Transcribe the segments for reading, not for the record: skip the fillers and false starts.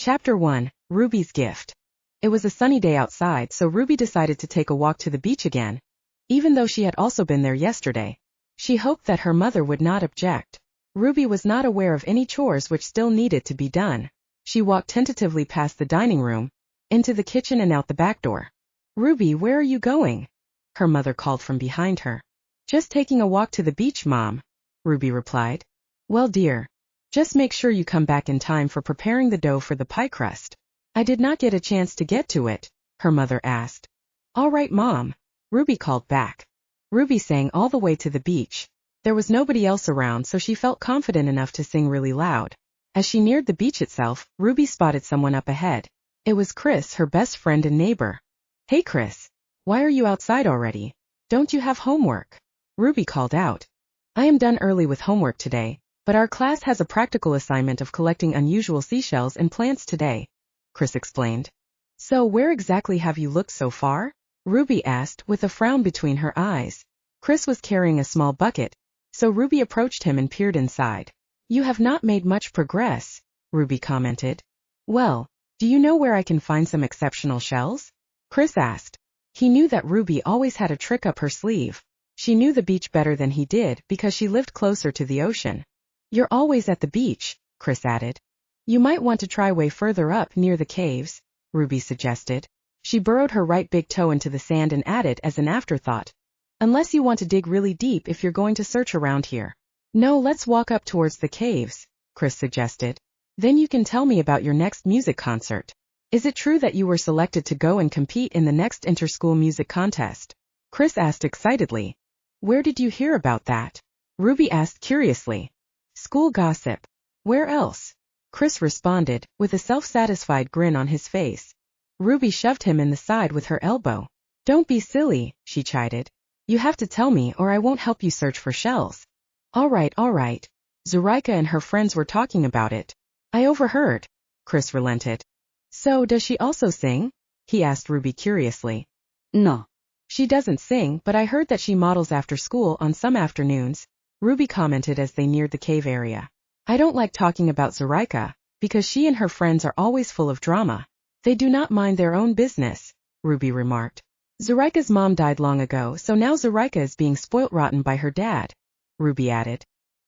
Chapter 1, Ruby's Gift. It was a sunny day outside, so Ruby decided to take a walk to the beach again. Even though she had also been there yesterday, she hoped that her mother would not object. Ruby was not aware of any chores which still needed to be done. She walked tentatively past the dining room, into the kitchen and out the back door. "Ruby, where are you going?" her mother called from behind her. "Just taking a walk to the beach, Mom," Ruby replied. "Well, dear, just make sure you come back in time for preparing the dough for the pie crust." "I did not get a chance to get to it," her mother asked. "All right, Mom," Ruby called back. Ruby sang all the way to the beach. There was nobody else around, so she felt confident enough to sing really loud. As she neared the beach itself, Ruby spotted someone up ahead. It was Chris, her best friend and neighbor. "Hey Chris, why are you outside already? Don't you have homework?" Ruby called out. "I am done early with homework today, but our class has a practical assignment of collecting unusual seashells and plants today," Chris explained. "So where exactly have you looked so far?" Ruby asked, with a frown between her eyes. Chris was carrying a small bucket, so Ruby approached him and peered inside. "You have not made much progress," Ruby commented. "Well, do you know where I can find some exceptional shells?" Chris asked. He knew that Ruby always had a trick up her sleeve. She knew the beach better than he did because she lived closer to the ocean. "You're always at the beach," Chris added. "You might want to try way further up near the caves," Ruby suggested. She burrowed her right big toe into the sand and added as an afterthought, "Unless you want to dig really deep if you're going to search around here." "No, let's walk up towards the caves," Chris suggested. "Then you can tell me about your next music concert. Is it true that you were selected to go and compete in the next inter-school music contest?" Chris asked excitedly. "Where did you hear about that?" Ruby asked curiously. "School gossip. Where else?" Chris responded, with a self-satisfied grin on his face. Ruby shoved him in the side with her elbow. "Don't be silly," she chided. "You have to tell me or I won't help you search for shells." All right. Zureika and her friends were talking about it. I overheard." Chris relented. "So does she also sing?" he asked Ruby curiously. "No. She doesn't sing, but I heard that she models after school on some afternoons," Ruby commented as they neared the cave area. "I don't like talking about Zureika, because she and her friends are always full of drama. They do not mind their own business," Ruby remarked. "Zureika's mom died long ago, so now Zureika is being spoilt rotten by her dad," Ruby added.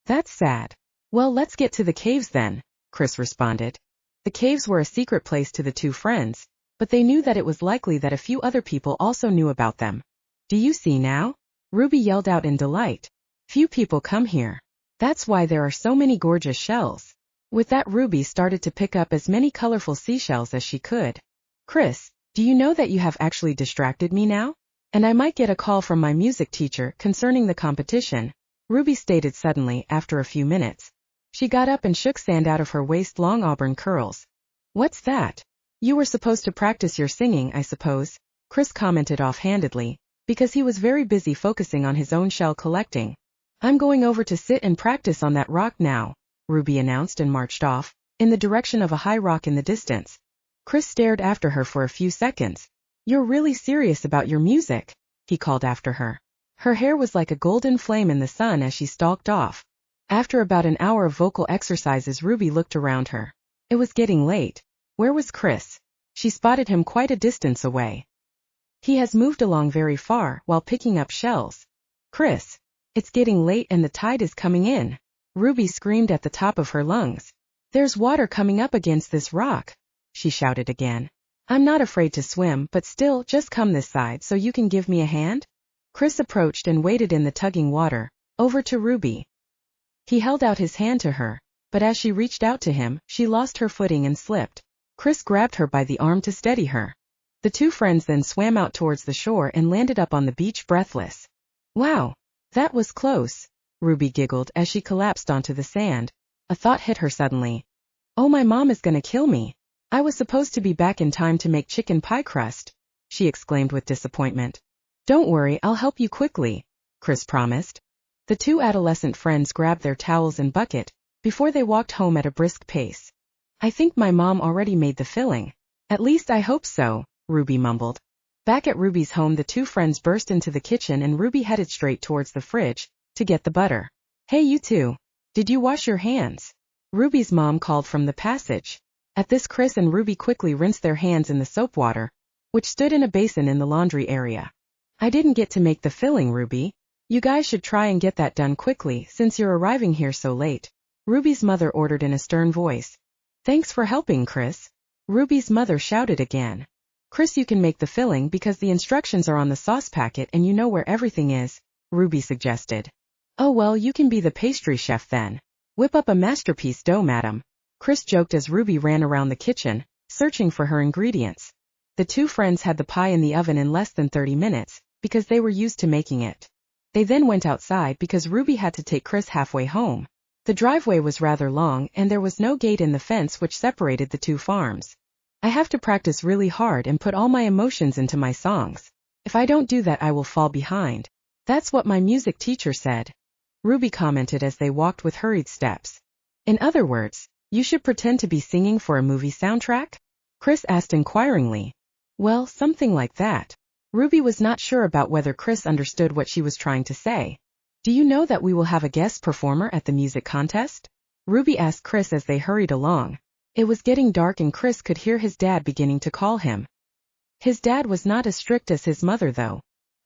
"That's sad." "Well, let's get to the caves then," Chris responded. The caves were a secret place to the two friends, but they knew that it was likely that a few other people also knew about them. "Do you see now?" Ruby yelled out in delight. "Few people come here. That's why there are so many gorgeous shells." With that, Ruby started to pick up as many colorful seashells as she could. "Chris, do you know that you have actually distracted me now? And I might get a call from my music teacher concerning the competition," Ruby stated suddenly after a few minutes. She got up and shook sand out of her waist-long auburn curls. "What's that?" "You were supposed to practice your singing, I suppose," Chris commented offhandedly, because he was very busy focusing on his own shell collecting. "I'm going over to sit and practice on that rock now," Ruby announced and marched off, in the direction of a high rock in the distance. Chris stared after her for a few seconds. "You're really serious about your music?" he called after her. Her hair was like a golden flame in the sun as she stalked off. After about an hour of vocal exercises, Ruby looked around her. It was getting late. Where was Chris? She spotted him quite a distance away. He has moved along very far while picking up shells. "Chris, it's getting late and the tide is coming in," Ruby screamed at the top of her lungs. "There's water coming up against this rock," she shouted again. "I'm not afraid to swim, but still, just come this side so you can give me a hand." Chris approached and waded in the tugging water, over to Ruby. He held out his hand to her, but as she reached out to him, she lost her footing and slipped. Chris grabbed her by the arm to steady her. The two friends then swam out towards the shore and landed up on the beach breathless. "Wow, that was close," Ruby giggled as she collapsed onto the sand. A thought hit her suddenly. "Oh, my mom is gonna kill me. I was supposed to be back in time to make chicken pie crust," she exclaimed with disappointment. "Don't worry, I'll help you quickly," Chris promised. The two adolescent friends grabbed their towels and bucket before they walked home at a brisk pace. "I think my mom already made the filling. At least I hope so," Ruby mumbled. Back at Ruby's home, the two friends burst into the kitchen and Ruby headed straight towards the fridge to get the butter. "Hey, you two. Did you wash your hands?" Ruby's mom called from the passage. At this, Chris and Ruby quickly rinsed their hands in the soap water, which stood in a basin in the laundry area. I didn't get to make the filling, Ruby. You guys should try and get that done quickly since you're arriving here so late, Ruby's mother ordered in a stern voice. Thanks for helping, Chris, Ruby's mother shouted again. Chris, you can make the filling because the instructions are on the sauce packet and you know where everything is, Ruby suggested. Oh well, you can be the pastry chef then. Whip up a masterpiece dough, madam, Chris joked as Ruby ran around the kitchen, searching for her ingredients. The two friends had the pie in the oven in less than 30 minutes, because they were used to making it. They then went outside because Ruby had to take Chris halfway home. The driveway was rather long and there was no gate in the fence which separated the two farms. I have to practice really hard and put all my emotions into my songs. If I don't do that, I will fall behind. That's what my music teacher said, Ruby commented as they walked with hurried steps. In other words, you should pretend to be singing for a movie soundtrack? Chris asked inquiringly. Well, something like that. Ruby was not sure about whether Chris understood what she was trying to say. Do you know that we will have a guest performer at the music contest? Ruby asked Chris as they hurried along. It was getting dark and Chris could hear his dad beginning to call him. His dad was not as strict as his mother though.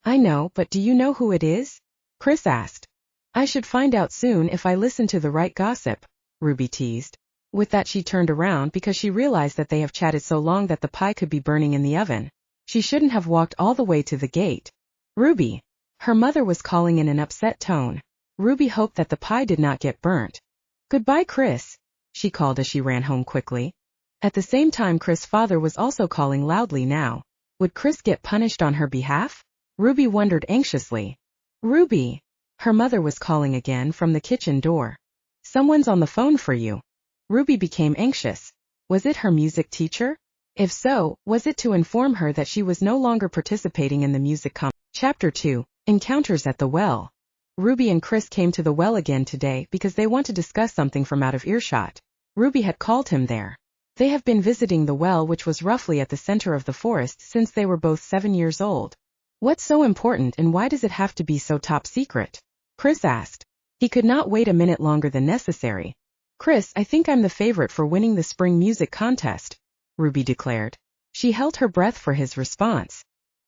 I know, but do you know who it is? Chris asked. I should find out soon if I listen to the right gossip, Ruby teased. With that, she turned around because she realized that they have chatted so long that the pie could be burning in the oven. She shouldn't have walked all the way to the gate. Ruby! Her mother was calling in an upset tone. Ruby hoped that the pie did not get burnt. Goodbye, Chris, she called as she ran home quickly. At the same time, Chris' father was also calling loudly now. Would Chris get punished on her behalf? Ruby wondered anxiously. Ruby! Her mother was calling again from the kitchen door. Someone's on the phone for you. Ruby became anxious. Was it her music teacher? If so, was it to inform her that she was no longer participating in the music competition? Chapter 2, Encounters at the Well. Ruby and Chris came to the well again today because they want to discuss something from out of earshot. Ruby had called him there. They have been visiting the well, which was roughly at the center of the forest, since they were both 7 years old. What's so important and why does it have to be so top secret? Chris asked. He could not wait a minute longer than necessary. Chris, I think I'm the favorite for winning the spring music contest, Ruby declared. She held her breath for his response.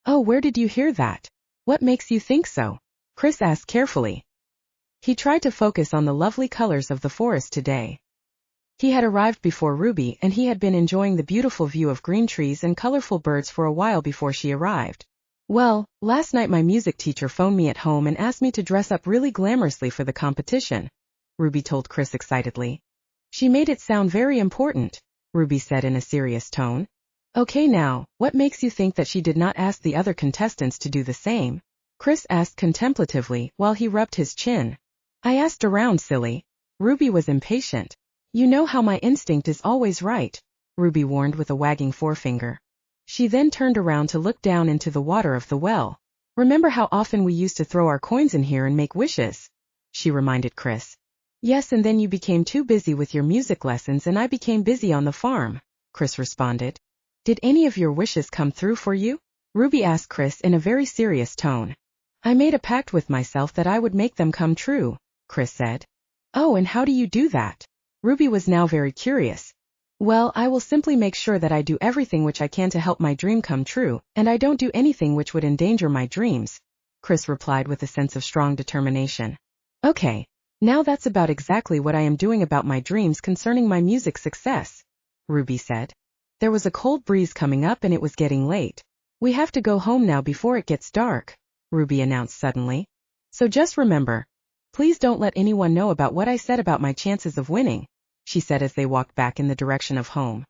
Oh, where did you hear that? What makes you think so? Chris asked carefully. He tried to focus on the lovely colors of the forest today. He had arrived before Ruby and he had been enjoying the beautiful view of green trees and colorful birds for a while before she arrived. Well, last night my music teacher phoned me at home and asked me to dress up really glamorously for the competition, Ruby told Chris excitedly. She made it sound very important, Ruby said in a serious tone. Okay, now, what makes you think that she did not ask the other contestants to do the same? Chris asked contemplatively while he rubbed his chin. I asked around, silly. Ruby was impatient. You know how my instinct is always right, Ruby warned with a wagging forefinger. She then turned around to look down into the water of the well. Remember how often we used to throw our coins in here and make wishes? She reminded Chris. Yes, and then you became too busy with your music lessons and I became busy on the farm, Chris responded. Did any of your wishes come through for you? Ruby asked Chris in a very serious tone. I made a pact with myself that I would make them come true, Chris said. Oh, and how do you do that? Ruby was now very curious. Well, I will simply make sure that I do everything which I can to help my dream come true, and I don't do anything which would endanger my dreams, Chris replied with a sense of strong determination. Okay, now that's about exactly what I am doing about my dreams concerning my music success, Ruby said. There was a cold breeze coming up and it was getting late. We have to go home now before it gets dark, Ruby announced suddenly. So just remember, please don't let anyone know about what I said about my chances of winning, she said as they walked back in the direction of home.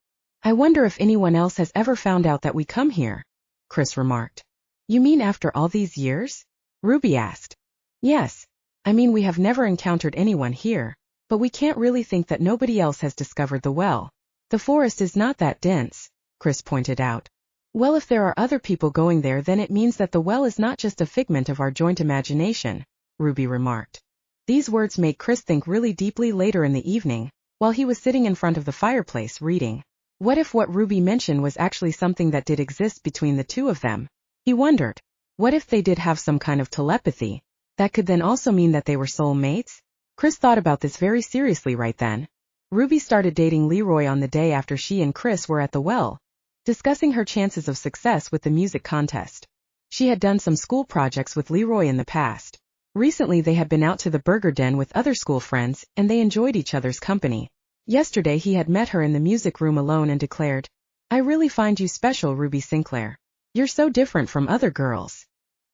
I wonder if anyone else has ever found out that we come here, Chris remarked. You mean after all these years? Ruby asked. Yes, I mean we have never encountered anyone here, but we can't really think that nobody else has discovered the well. The forest is not that dense, Chris pointed out. Well, if there are other people going there, then it means that the well is not just a figment of our joint imagination, Ruby remarked. These words made Chris think really deeply later in the evening, while he was sitting in front of the fireplace reading. What if what Ruby mentioned was actually something that did exist between the two of them? He wondered. What if they did have some kind of telepathy? That could then also mean that they were soul mates? Chris thought about this very seriously right then. Ruby started dating Leroy on the day after she and Chris were at the well, discussing her chances of success with the music contest. She had done some school projects with Leroy in the past. Recently they had been out to the burger den with other school friends, and they enjoyed each other's company. Yesterday he had met her in the music room alone and declared, "I really find you special, Ruby Sinclair. You're so different from other girls."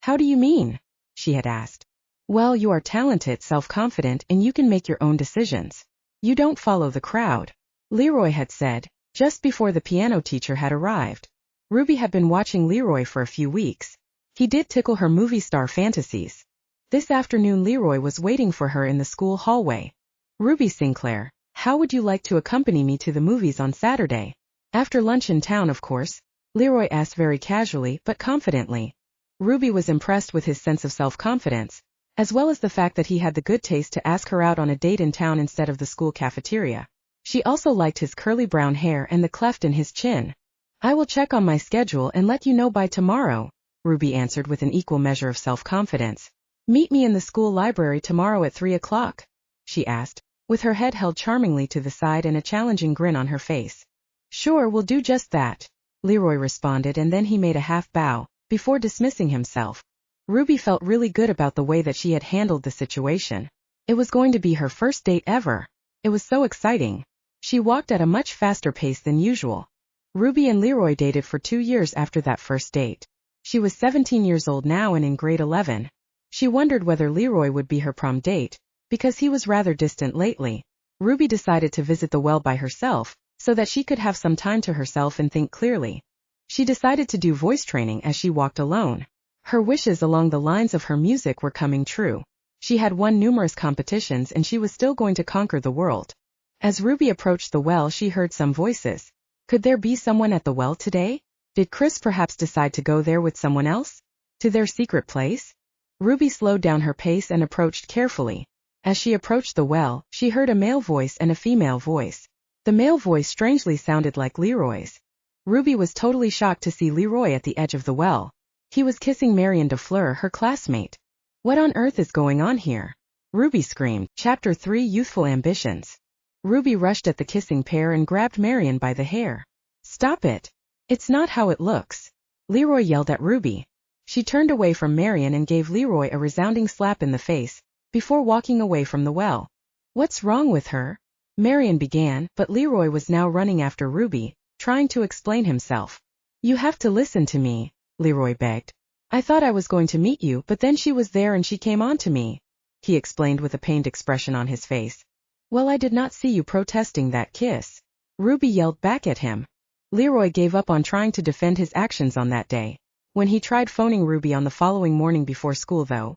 "How do you mean?" she had asked. "Well, you are talented, self-confident, and you can make your own decisions. You don't follow the crowd," Leroy had said, just before the piano teacher had arrived. Ruby had been watching Leroy for a few weeks. He did tickle her movie star fantasies. This afternoon Leroy was waiting for her in the school hallway. "Ruby Sinclair, how would you like to accompany me to the movies on Saturday?" "After lunch in town, of course," Leroy asked very casually but confidently. Ruby was impressed with his sense of self-confidence, as well as the fact that he had the good taste to ask her out on a date in town instead of the school cafeteria. She also liked his curly brown hair and the cleft in his chin. "I will check on my schedule and let you know by tomorrow," Ruby answered with an equal measure of self-confidence. "Meet me in the school library tomorrow at 3 o'clock, she asked, with her head held charmingly to the side and a challenging grin on her face. "Sure, we'll do just that," Leroy responded, and then he made a half bow, before dismissing himself. Ruby felt really good about the way that she had handled the situation. It was going to be her first date ever. It was so exciting. She walked at a much faster pace than usual. Ruby and Leroy dated for 2 years after that first date. She was 17 years old now and in grade 11. She wondered whether Leroy would be her prom date, because he was rather distant lately. Ruby decided to visit the well by herself, so that she could have some time to herself and think clearly. She decided to do voice training as she walked alone. Her wishes along the lines of her music were coming true. She had won numerous competitions and she was still going to conquer the world. As Ruby approached the well, she heard some voices. Could there be someone at the well today? Did Chris perhaps decide to go there with someone else? To their secret place? Ruby slowed down her pace and approached carefully. As she approached the well, she heard a male voice and a female voice. The male voice strangely sounded like Leroy's. Ruby was totally shocked to see Leroy at the edge of the well. He was kissing Marianne de Fleur, her classmate. "What on earth is going on here?" Ruby screamed. Chapter 3, Youthful Ambitions. Ruby rushed at the kissing pair and grabbed Marianne by the hair. "Stop it. It's not how it looks," Leroy yelled at Ruby. She turned away from Marianne and gave Leroy a resounding slap in the face, before walking away from the well. "What's wrong with her?" Marianne began, but Leroy was now running after Ruby, trying to explain himself. "You have to listen to me," Leroy begged. "I thought I was going to meet you, but then she was there and she came on to me," he explained with a pained expression on his face. "Well, I did not see you protesting that kiss," Ruby yelled back at him. Leroy gave up on trying to defend his actions on that day. When he tried phoning Ruby on the following morning before school, though,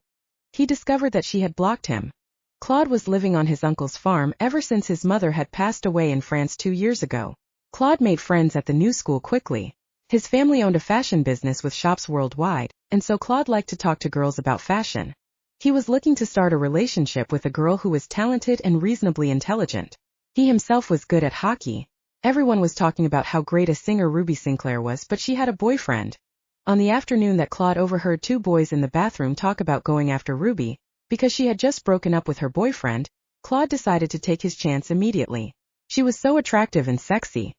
he discovered that she had blocked him. Claude was living on his uncle's farm ever since his mother had passed away in France 2 years ago. Claude made friends at the new school quickly. His family owned a fashion business with shops worldwide, and so Claude liked to talk to girls about fashion. He was looking to start a relationship with a girl who was talented and reasonably intelligent. He himself was good at hockey. Everyone was talking about how great a singer Ruby Sinclair was, but she had a boyfriend. On the afternoon that Claude overheard 2 boys in the bathroom talk about going after Ruby, because she had just broken up with her boyfriend, Claude decided to take his chance immediately. She was so attractive and sexy.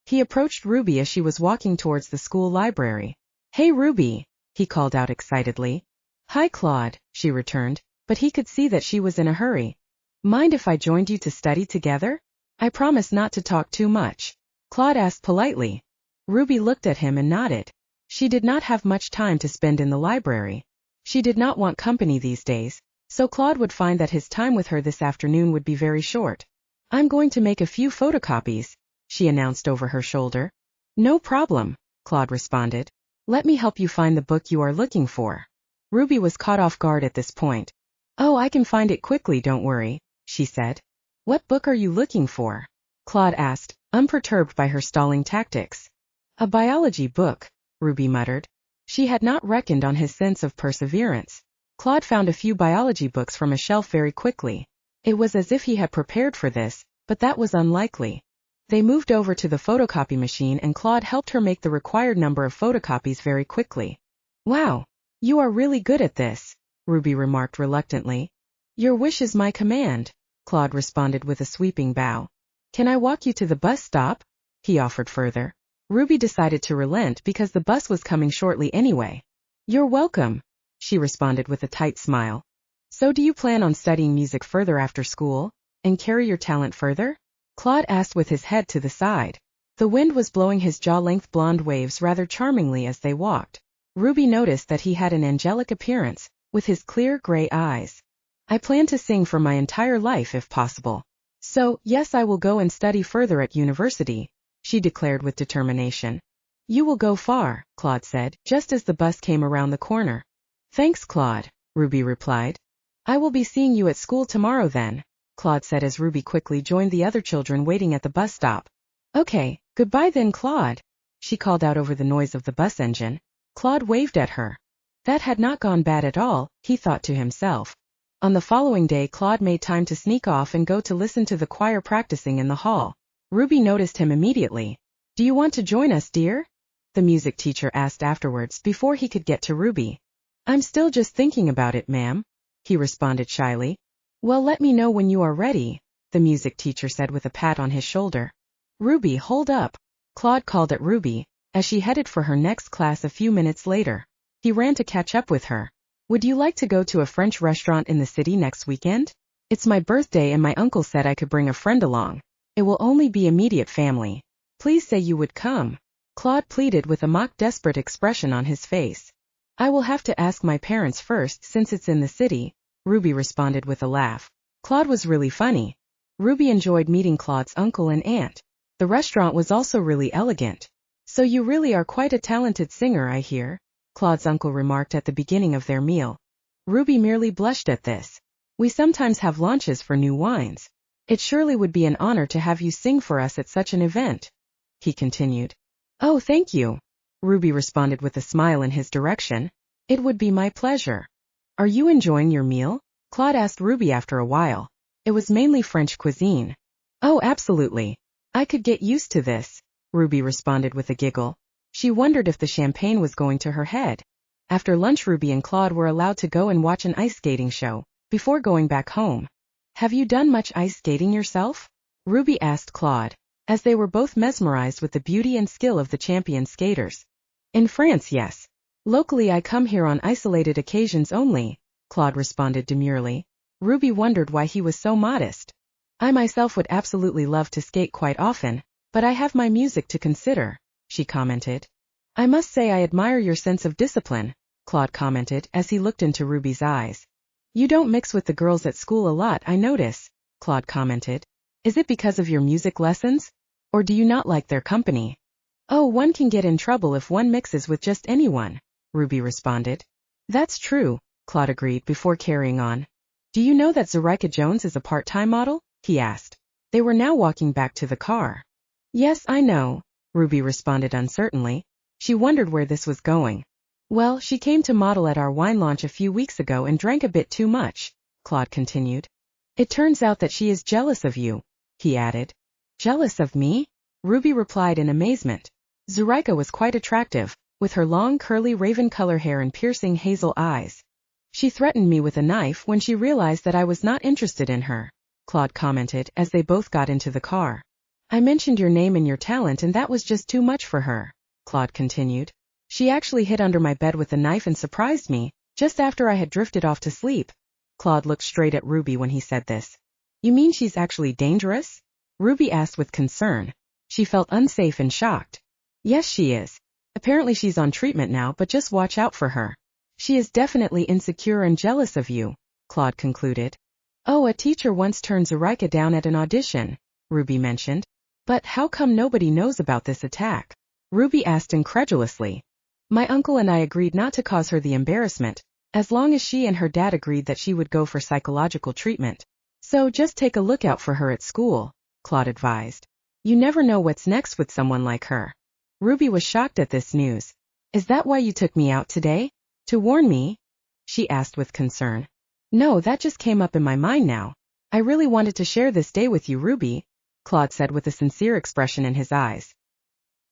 He approached Ruby as she was walking towards the school library. "Hey Ruby," he called out excitedly. "Hi Claude," she returned, but he could see that she was in a hurry. "Mind if I joined you to study together? I promise not to talk too much," Claude asked politely. Ruby looked at him and nodded. She did not have much time to spend in the library. She did not want company these days, so Claude would find that his time with her this afternoon would be very short. "I'm going to make a few photocopies," she announced over her shoulder. "No problem," Claude responded. "Let me help you find the book you are looking for." Ruby was caught off guard at this point. "Oh, I can find it quickly, don't worry," she said. "What book are you looking for?" Claude asked, unperturbed by her stalling tactics. "A biology book," Ruby muttered. She had not reckoned on his sense of perseverance. Claude found a few biology books from a shelf very quickly. It was as if he had prepared for this, but that was unlikely. They moved over to the photocopy machine and Claude helped her make the required number of photocopies very quickly. "Wow, you are really good at this," Ruby remarked reluctantly. "Your wish is my command." Claude responded with a sweeping bow. Can I walk you to the bus stop? He offered further. Ruby decided to relent because the bus was coming shortly anyway. You're welcome, she responded with a tight smile. So do you plan on studying music further after school, and carry your talent further? Claude asked with his head to the side. The wind was blowing his jaw-length blonde waves rather charmingly as they walked. Ruby noticed that he had an angelic appearance, with his clear gray eyes. I plan to sing for my entire life if possible. So, yes, I will go and study further at university, she declared with determination. You will go far, Claude said, just as the bus came around the corner. Thanks, Claude, Ruby replied. I will be seeing you at school tomorrow then, Claude said as Ruby quickly joined the other children waiting at the bus stop. Okay, goodbye then, Claude, she called out over the noise of the bus engine. Claude waved at her. That had not gone bad at all, he thought to himself. On the following day, Claude made time to sneak off and go to listen to the choir practicing in the hall. Ruby noticed him immediately. Do you want to join us, dear? The music teacher asked afterwards before he could get to Ruby. I'm still just thinking about it, ma'am, he responded shyly. Well, let me know when you are ready, the music teacher said with a pat on his shoulder. Ruby, hold up, Claude called at Ruby, as she headed for her next class a few minutes later. He ran to catch up with her. Would you like to go to a French restaurant in the city next weekend? It's my birthday and my uncle said I could bring a friend along. It will only be immediate family. Please say you would come, Claude pleaded with a mock desperate expression on his face. I will have to ask my parents first since it's in the city, Ruby responded with a laugh. Claude was really funny. Ruby enjoyed meeting Claude's uncle and aunt. The restaurant was also really elegant. So you really are quite a talented singer, I hear, Claude's uncle remarked at the beginning of their meal. Ruby merely blushed at this. We sometimes have launches for new wines. It surely would be an honor to have you sing for us at such an event, he continued. Oh, thank you, Ruby responded with a smile in his direction. It would be my pleasure. Are you enjoying your meal? Claude asked Ruby after a while. It was mainly French cuisine. Oh, absolutely. I could get used to this, Ruby responded with a giggle. She wondered if the champagne was going to her head. After lunch, Ruby and Claude were allowed to go and watch an ice skating show, before going back home. Have you done much ice skating yourself? Ruby asked Claude, as they were both mesmerized with the beauty and skill of the champion skaters. In France, yes. Locally, I come here on isolated occasions only, Claude responded demurely. Ruby wondered why he was so modest. I myself would absolutely love to skate quite often, but I have my music to consider, she commented. I must say I admire your sense of discipline, Claude commented as he looked into Ruby's eyes. You don't mix with the girls at school a lot, I notice, Claude commented. Is it because of your music lessons? Or do you not like their company? Oh, one can get in trouble if one mixes with just anyone, Ruby responded. That's true, Claude agreed before carrying on. Do you know that Zurika Jones is a part-time model? He asked. They were now walking back to the car. Yes, I know, Ruby responded uncertainly. She wondered where this was going. Well, she came to model at our wine launch a few weeks ago and drank a bit too much, Claude continued. It turns out that she is jealous of you, he added. Jealous of me? Ruby replied in amazement. Zurika was quite attractive, with her long curly raven color hair and piercing hazel eyes. She threatened me with a knife when she realized that I was not interested in her, Claude commented as they both got into the car. I mentioned your name and your talent and that was just too much for her, Claude continued. She actually hid under my bed with a knife and surprised me, just after I had drifted off to sleep. Claude looked straight at Ruby when he said this. You mean she's actually dangerous? Ruby asked with concern. She felt unsafe and shocked. Yes, she is. Apparently she's on treatment now, but just watch out for her. She is definitely insecure and jealous of you, Claude concluded. Oh, a teacher once turned Zurika down at an audition, Ruby mentioned. But how come nobody knows about this attack? Ruby asked incredulously. My uncle and I agreed not to cause her the embarrassment, as long as she and her dad agreed that she would go for psychological treatment. So just take a look out for her at school, Claude advised. You never know what's next with someone like her. Ruby was shocked at this news. Is that why you took me out today? To warn me? She asked with concern. No, that just came up in my mind now. I really wanted to share this day with you, Ruby, Claude said with a sincere expression in his eyes.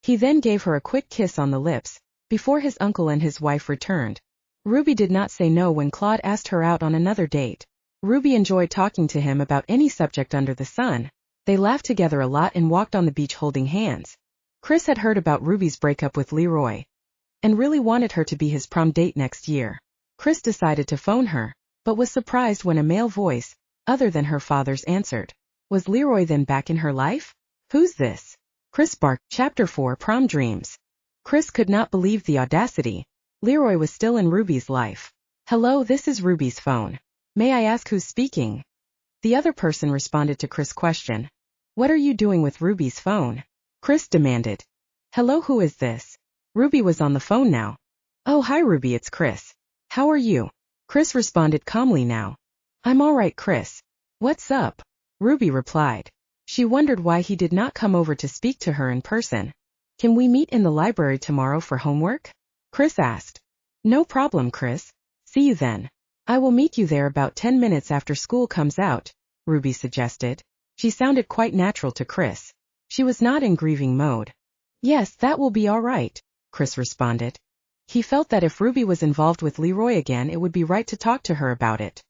He then gave her a quick kiss on the lips, before his uncle and his wife returned. Ruby did not say no when Claude asked her out on another date. Ruby enjoyed talking to him about any subject under the sun. They laughed together a lot and walked on the beach holding hands. Chris had heard about Ruby's breakup with Leroy and really wanted her to be his prom date next year. Chris decided to phone her, but was surprised when a male voice, other than her father's, answered. Was Leroy then back in her life? Who's this? Chris barked. Chapter 4 Prom Dreams. Chris could not believe the audacity. Leroy was still in Ruby's life. Hello, this is Ruby's phone. May I ask who's speaking? The other person responded to Chris' question. What are you doing with Ruby's phone? Chris demanded. Hello, who is this? Ruby was on the phone now. Oh, hi Ruby, it's Chris. How are you? Chris responded calmly now. I'm alright, Chris. What's up? Ruby replied. She wondered why he did not come over to speak to her in person. Can we meet in the library tomorrow for homework? Chris asked. No problem, Chris. See you then. I will meet you there about 10 minutes after school comes out, Ruby suggested. She sounded quite natural to Chris. She was not in grieving mode. Yes, that will be all right, Chris responded. He felt that if Ruby was involved with Leroy again, it would be right to talk to her about it.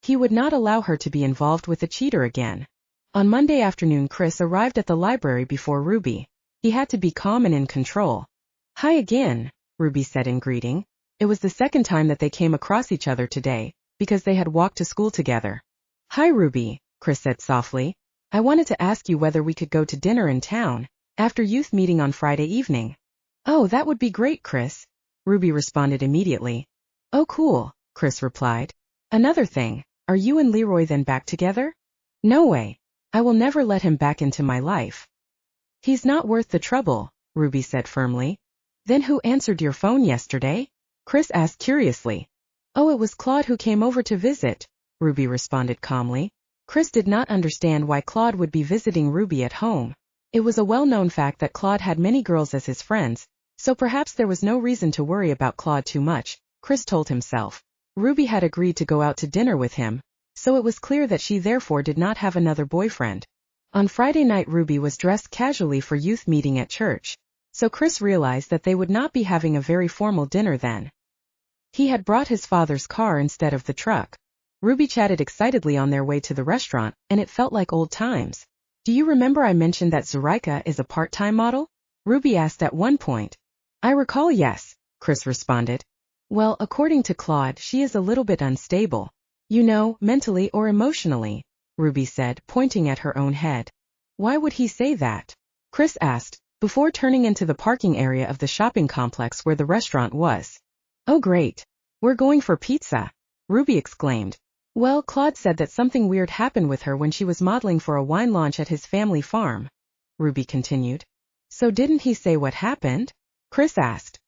He would not allow her to be involved with a cheater again. On Monday afternoon, Chris arrived at the library before Ruby. He had to be calm and in control. Hi again, Ruby said in greeting. It was the second time that they came across each other today, because they had walked to school together. Hi Ruby, Chris said softly. I wanted to ask you whether we could go to dinner in town, after youth meeting on Friday evening. Oh, that would be great, Chris, Ruby responded immediately. Oh cool, Chris replied. Another thing, are you and Leroy then back together? No way. I will never let him back into my life. He's not worth the trouble, Ruby said firmly. Then who answered your phone yesterday? Chris asked curiously. Oh, it was Claude who came over to visit, Ruby responded calmly. Chris did not understand why Claude would be visiting Ruby at home. It was a well-known fact that Claude had many girls as his friends, so perhaps there was no reason to worry about Claude too much, Chris told himself. Ruby had agreed to go out to dinner with him, so it was clear that she therefore did not have another boyfriend. On Friday night Ruby was dressed casually for youth meeting at church, so Chris realized that they would not be having a very formal dinner then. He had brought his father's car instead of the truck. Ruby chatted excitedly on their way to the restaurant, and it felt like old times. Do you remember I mentioned that Zoraika is a part-time model? Ruby asked at one point. I recall, yes, Chris responded. Well, according to Claude, she is a little bit unstable. You know, mentally or emotionally, Ruby said, pointing at her own head. Why would he say that? Chris asked, before turning into the parking area of the shopping complex where the restaurant was. Oh great. We're going for pizza, Ruby exclaimed. Well, Claude said that something weird happened with her when she was modeling for a wine launch at his family farm, Ruby continued. So didn't he say what happened? Chris asked.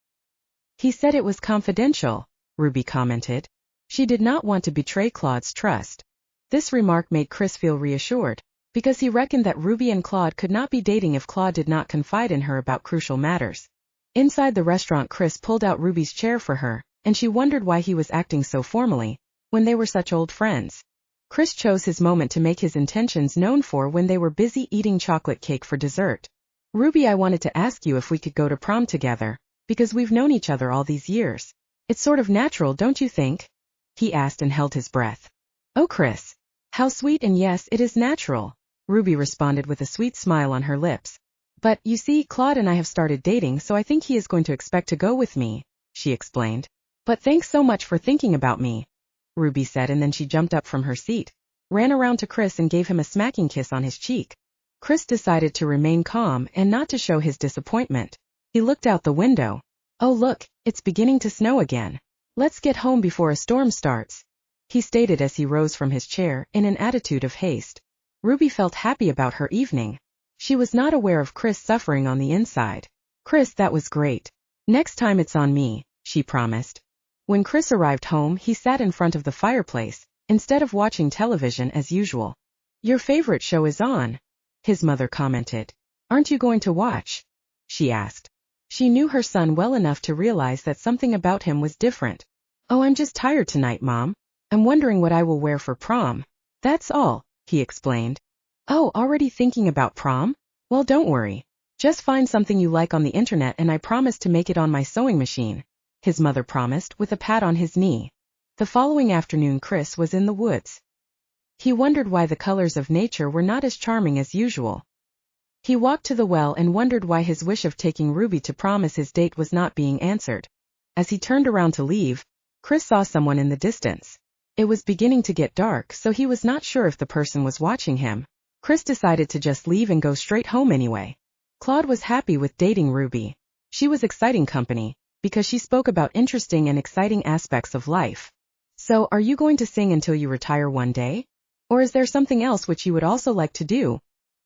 He said it was confidential, Ruby commented. She did not want to betray Claude's trust. This remark made Chris feel reassured, because he reckoned that Ruby and Claude could not be dating if Claude did not confide in her about crucial matters. Inside the restaurant, Chris pulled out Ruby's chair for her, and she wondered why he was acting so formally, when they were such old friends. Chris chose his moment to make his intentions known for when they were busy eating chocolate cake for dessert. Ruby, I wanted to ask you if we could go to prom together, because we've known each other all these years. It's sort of natural, don't you think? He asked and held his breath. Oh, Chris. How sweet, and yes, it is natural, Ruby responded with a sweet smile on her lips. But, you see, Claude and I have started dating, so I think he is going to expect to go with me, she explained. But thanks so much for thinking about me, Ruby said, and then she jumped up from her seat, ran around to Chris and gave him a smacking kiss on his cheek. Chris decided to remain calm and not to show his disappointment. He looked out the window. Oh look, it's beginning to snow again. Let's get home before a storm starts, he stated as he rose from his chair in an attitude of haste. Ruby felt happy about her evening. She was not aware of Chris suffering on the inside. Chris, that was great. Next time it's on me, she promised. When Chris arrived home, he sat in front of the fireplace, instead of watching television as usual. Your favorite show is on, his mother commented. Aren't you going to watch? She asked. She knew her son well enough to realize that something about him was different. Oh, I'm just tired tonight, Mom. I'm wondering what I will wear for prom. That's all, he explained. Oh, already thinking about prom? Well, don't worry. Just find something you like on the internet and I promise to make it on my sewing machine, his mother promised with a pat on his knee. The following afternoon Chris was in the woods. He wondered why the colors of nature were not as charming as usual. He walked to the well and wondered why his wish of taking Ruby to prom as his date was not being answered. As he turned around to leave, Chris saw someone in the distance. It was beginning to get dark, so he was not sure if the person was watching him. Chris decided to just leave and go straight home anyway. Claude was happy with dating Ruby. She was exciting company, because she spoke about interesting and exciting aspects of life. So, are you going to sing until you retire one day? Or is there something else which you would also like to do?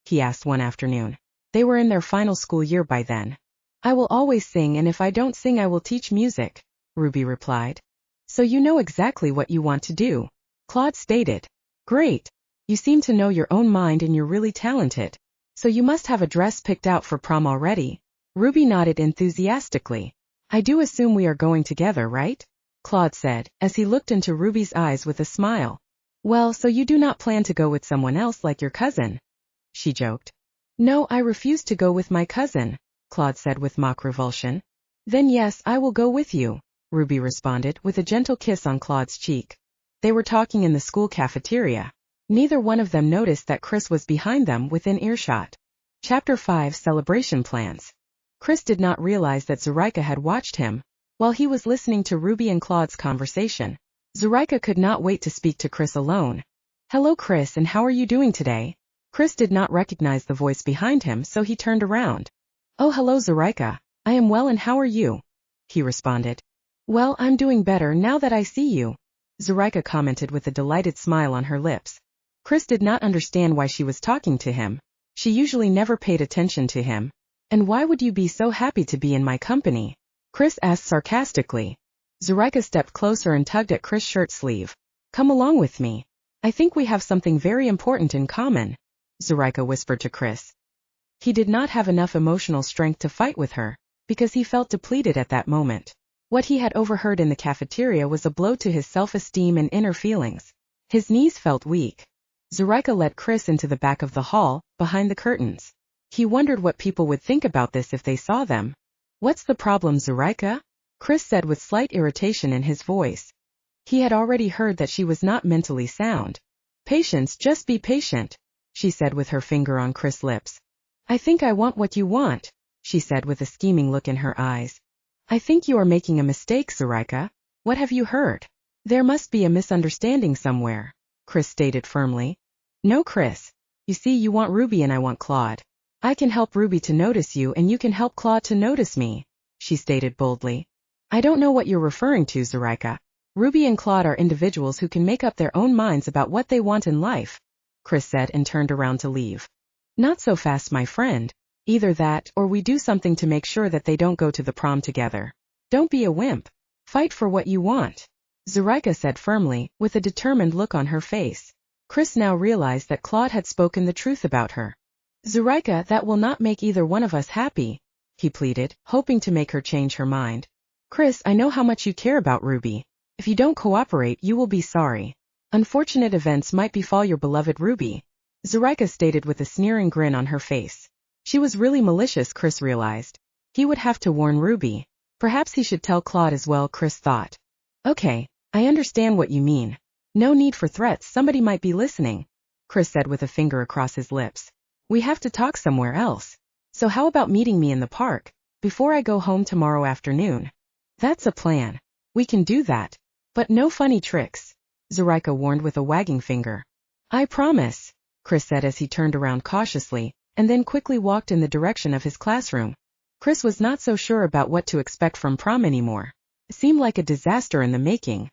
He asked one afternoon. They were in their final school year by then. I will always sing, and if I don't sing I will teach music, Ruby replied. So you know exactly what you want to do, Claude stated. Great. You seem to know your own mind and you're really talented. So you must have a dress picked out for prom already. Ruby nodded enthusiastically. I do assume we are going together, right? Claude said, as he looked into Ruby's eyes with a smile. Well, so you do not plan to go with someone else like your cousin? She joked. No, I refuse to go with my cousin, Claude said with mock revulsion. Then yes, I will go with you, Ruby responded with a gentle kiss on Claude's cheek. They were talking in the school cafeteria. Neither one of them noticed that Chris was behind them within earshot. Chapter 5 Celebration Plans. Chris did not realize that Zureika had watched him. While he was listening to Ruby and Claude's conversation, Zureika could not wait to speak to Chris alone. Hello Chris, and how are you doing today? Chris did not recognize the voice behind him, so he turned around. Oh, hello Zureika. I am well, and how are you? He responded. Well, I'm doing better now that I see you, Zureika commented with a delighted smile on her lips. Chris did not understand why she was talking to him. She usually never paid attention to him. And why would you be so happy to be in my company? Chris asked sarcastically. Zureika stepped closer and tugged at Chris' shirt sleeve. Come along with me. I think we have something very important in common, Zureika whispered to Chris. He did not have enough emotional strength to fight with her, because he felt depleted at that moment. What he had overheard in the cafeteria was a blow to his self-esteem and inner feelings. His knees felt weak. Zureika led Chris into the back of the hall, behind the curtains. He wondered what people would think about this if they saw them. What's the problem, Zureika? Chris said with slight irritation in his voice. He had already heard that she was not mentally sound. Patience, just be patient, she said with her finger on Chris' lips. I think I want what you want, she said with a scheming look in her eyes. I think you are making a mistake, Zureika. What have you heard? There must be a misunderstanding somewhere, Chris stated firmly. No, Chris. You see, you want Ruby and I want Claude. I can help Ruby to notice you and you can help Claude to notice me, she stated boldly. I don't know what you're referring to, Zureika. Ruby and Claude are individuals who can make up their own minds about what they want in life, Chris said and turned around to leave. Not so fast, my friend. Either that, or we do something to make sure that they don't go to the prom together. Don't be a wimp. Fight for what you want, Zureika said firmly, with a determined look on her face. Chris now realized that Claude had spoken the truth about her. Zureika, that will not make either one of us happy, he pleaded, hoping to make her change her mind. Chris, I know how much you care about Ruby. If you don't cooperate, you will be sorry. Unfortunate events might befall your beloved Ruby, Zureika stated with a sneering grin on her face. She was really malicious, Chris realized. He would have to warn Ruby. Perhaps he should tell Claude as well, Chris thought. Okay, I understand what you mean. No need for threats, somebody might be listening, Chris said with a finger across his lips. We have to talk somewhere else. So how about meeting me in the park, before I go home tomorrow afternoon? That's a plan. We can do that. But no funny tricks, Zureika warned with a wagging finger. I promise, Chris said as he turned around cautiously, and then quickly walked in the direction of his classroom. Chris was not so sure about what to expect from prom anymore. It seemed like a disaster in the making.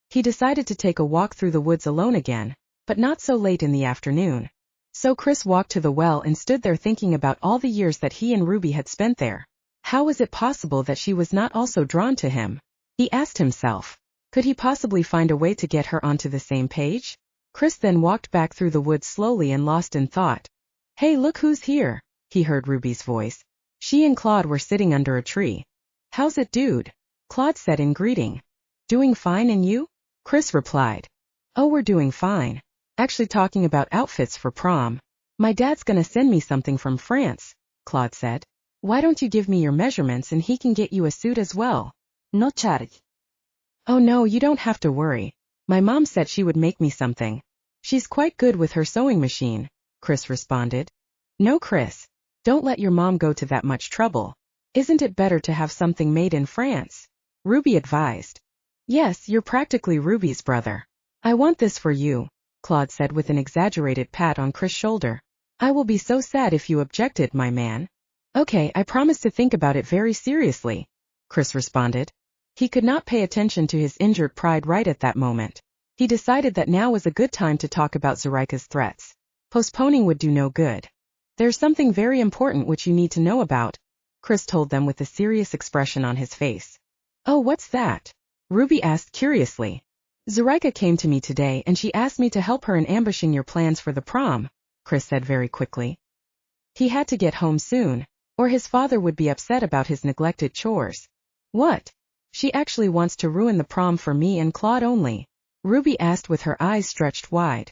He decided to take a walk through the woods alone again, but not so late in the afternoon. So Chris walked to the well and stood there thinking about all the years that he and Ruby had spent there. How was it possible that she was not also drawn to him? He asked himself. Could he possibly find a way to get her onto the same page? Chris then walked back through the woods slowly and lost in thought. Hey, look who's here, he heard Ruby's voice. She and Claude were sitting under a tree. How's it, dude? Claude said in greeting. Doing fine, and you? Chris replied. Oh, we're doing fine. Actually talking about outfits for prom. My dad's gonna send me something from France, Claude said. Why don't you give me your measurements and he can get you a suit as well? No charge. Oh no, you don't have to worry. My mom said she would make me something. She's quite good with her sewing machine, Chris responded. No, Chris. Don't let your mom go to that much trouble. Isn't it better to have something made in France? Ruby advised. Yes, you're practically Ruby's brother. I want this for you, Claude said with an exaggerated pat on Chris' shoulder. I will be so sad if you objected, my man. Okay, I promise to think about it very seriously, Chris responded. He could not pay attention to his injured pride right at that moment. He decided that now was a good time to talk about Zoraika's threats. Postponing would do no good. There's something very important which you need to know about, Chris told them with a serious expression on his face. Oh, what's that? Ruby asked curiously. Zoraika came to me today and she asked me to help her in ambushing your plans for the prom, Chris said very quickly. He had to get home soon, or his father would be upset about his neglected chores. What? She actually wants to ruin the prom for me and Claude only? Ruby asked with her eyes stretched wide.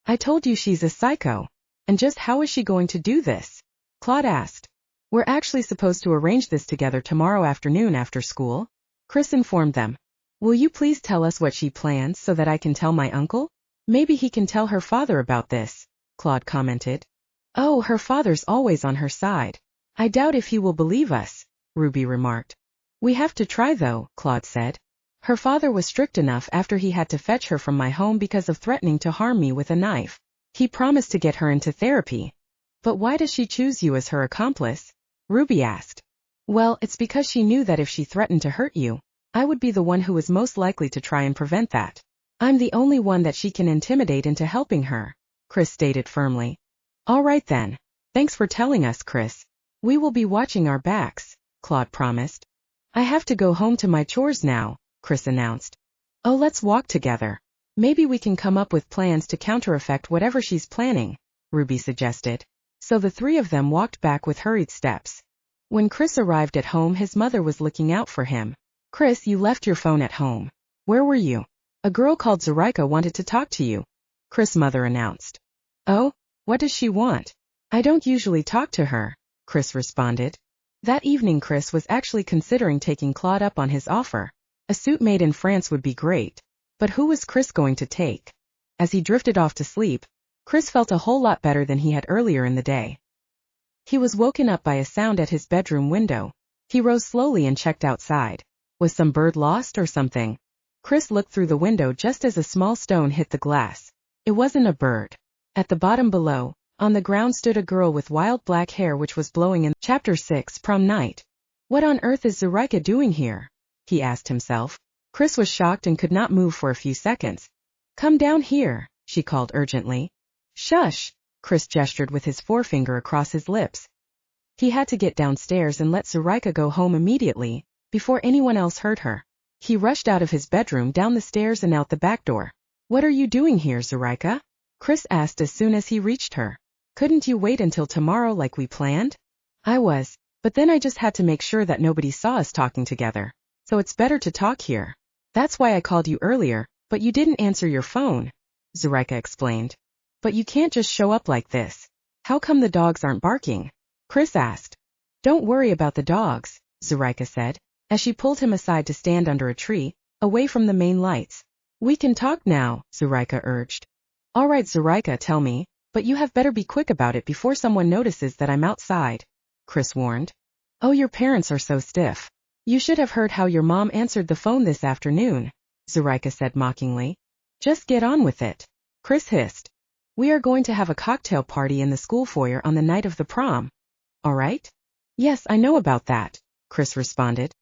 I told you she's a psycho. And just how is she going to do this? Claude asked. We're actually supposed to arrange this together tomorrow afternoon after school, Chris informed them. Will you please tell us what she plans so that I can tell my uncle? Maybe he can tell her father about this, Claude commented. Oh, her father's always on her side. I doubt if he will believe us, Ruby remarked. We have to try though, Claude said. Her father was strict enough after he had to fetch her from my home because of threatening to harm me with a knife. He promised to get her into therapy. But why does she choose you as her accomplice? Ruby asked. Well, it's because she knew that if she threatened to hurt you, I would be the one who was most likely to try and prevent that. I'm the only one that she can intimidate into helping her, Chris stated firmly. All right then. Thanks for telling us, Chris. We will be watching our backs, Claude promised. I have to go home to my chores now, Chris announced. Oh, let's walk together. Maybe we can come up with plans to counter-effect whatever she's planning, Ruby suggested. So the three of them walked back with hurried steps. When Chris arrived at home, his mother was looking out for him. Chris, you left your phone at home. Where were you? A girl called Zoraika wanted to talk to you, Chris' mother announced. Oh, what does she want? I don't usually talk to her, Chris responded. That evening Chris was actually considering taking Claude up on his offer. A suit made in France would be great. But who was Chris going to take? As he drifted off to sleep, Chris felt a whole lot better than he had earlier in the day. He was woken up by a sound at his bedroom window. He rose slowly and checked outside. Was some bird lost or something? Chris looked through the window just as a small stone hit the glass. It wasn't a bird. At the bottom below, on the ground stood a girl with wild black hair which was blowing in. Chapter 6, Prom Night. What on earth is Zoraika doing here? He asked himself. Chris was shocked and could not move for a few seconds. Come down here, she called urgently. Shush, Chris gestured with his forefinger across his lips. He had to get downstairs and let Zoraika go home immediately, before anyone else heard her. He rushed out of his bedroom, down the stairs and out the back door. What are you doing here, Zoraika? Chris asked as soon as he reached her. Couldn't you wait until tomorrow like we planned? I was, but then I just had to make sure that nobody saw us talking together. So it's better to talk here. That's why I called you earlier, but you didn't answer your phone, Zoraika explained. But you can't just show up like this. How come the dogs aren't barking? Chris asked. Don't worry about the dogs, Zoraika said, as she pulled him aside to stand under a tree, away from the main lights. We can talk now, Zoraika urged. All right, Zoraika, tell me, but you have better be quick about it before someone notices that I'm outside, Chris warned. Oh, your parents are so stiff. You should have heard how your mom answered the phone this afternoon, Zoraika said mockingly. Just get on with it, Chris hissed. We are going to have a cocktail party in the school foyer on the night of the prom. All right? Yes, I know about that, Chris responded.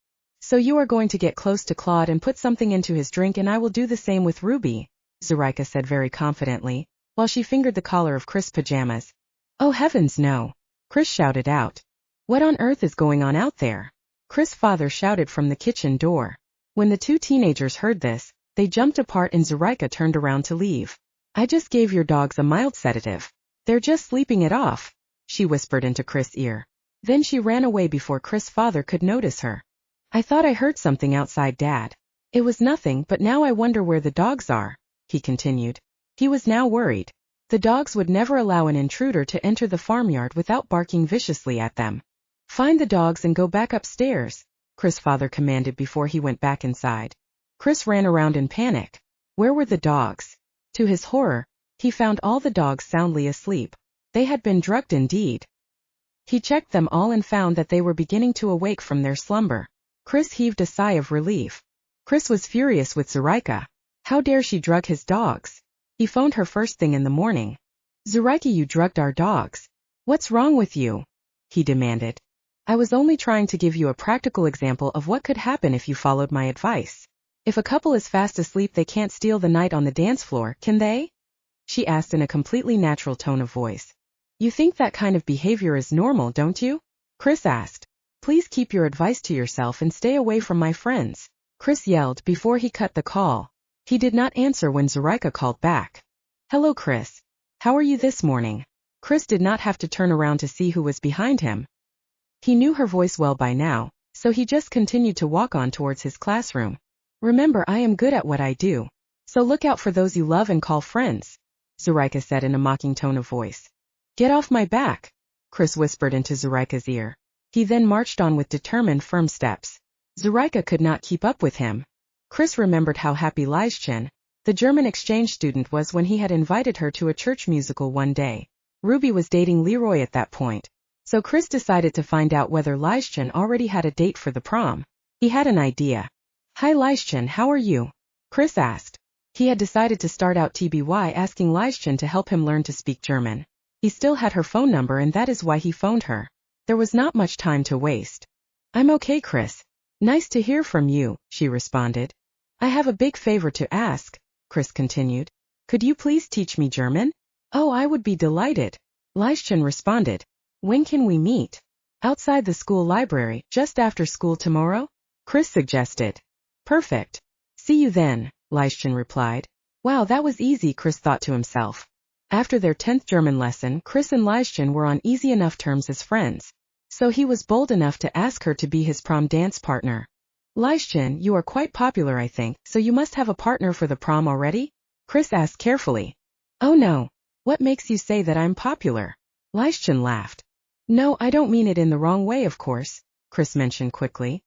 So you are going to get close to Claude and put something into his drink, and I will do the same with Ruby, Zoraika said very confidently, while she fingered the collar of Chris' pajamas. Oh heavens no, Chris shouted out. What on earth is going on out there? Chris' father shouted from the kitchen door. When the two teenagers heard this, they jumped apart and Zoraika turned around to leave. I just gave your dogs a mild sedative. They're just sleeping it off, she whispered into Chris' ear. Then she ran away before Chris' father could notice her. I thought I heard something outside, Dad. It was nothing, but now I wonder where the dogs are, he continued. He was now worried. The dogs would never allow an intruder to enter the farmyard without barking viciously at them. Find the dogs and go back upstairs, Chris' father commanded before he went back inside. Chris ran around in panic. Where were the dogs? To his horror, He found all the dogs soundly asleep. They had been drugged indeed. He checked them all and found that they were beginning to awake from their slumber. Chris heaved a sigh of relief. Chris was furious with Zoraika. How dare she drug his dogs? He phoned her first thing in the morning. Zoraika, you drugged our dogs. What's wrong with you? He demanded. I was only trying to give you a practical example of what could happen if you followed my advice. If a couple is fast asleep, they can't steal the night on the dance floor, can they? She asked in a completely natural tone of voice. You think that kind of behavior is normal, don't you? Chris asked. Please keep your advice to yourself and stay away from my friends, Chris yelled before he cut the call. He did not answer when Zoraika called back. Hello, Chris. How are you this morning? Chris did not have to turn around to see who was behind him. He knew her voice well by now, so he just continued to walk on towards his classroom. Remember, I am good at what I do. So look out for those you love and call friends, Zoraika said in a mocking tone of voice. Get off my back, Chris whispered into Zoraika's ear. He then marched on with determined, firm steps. Zoraika could not keep up with him. Chris remembered how happy Leischen, the German exchange student, was when he had invited her to a church musical one day. Ruby was dating Leroy at that point, so Chris decided to find out whether Leischen already had a date for the prom. He had an idea. Hi Leischen, how are you? Chris asked. He had decided to start out TBY asking Leischen to help him learn to speak German. He still had her phone number and that is why he phoned her. There was not much time to waste. I'm okay, Chris. Nice to hear from you, she responded. I have a big favor to ask, Chris continued. Could you please teach me German? Oh, I would be delighted, Leischen responded. When can we meet? Outside the school library, just after school tomorrow? Chris suggested. Perfect. See you then, Leischen replied. Wow, that was easy, Chris thought to himself. After their 10th German lesson, Chris and Leischen were on easy enough terms as friends. So he was bold enough to ask her to be his prom dance partner. Leischen, you are quite popular, I think, so you must have a partner for the prom already? Chris asked carefully. Oh no. What makes you say that I'm popular? Leischen laughed. No, I don't mean it in the wrong way, of course, Chris mentioned quickly.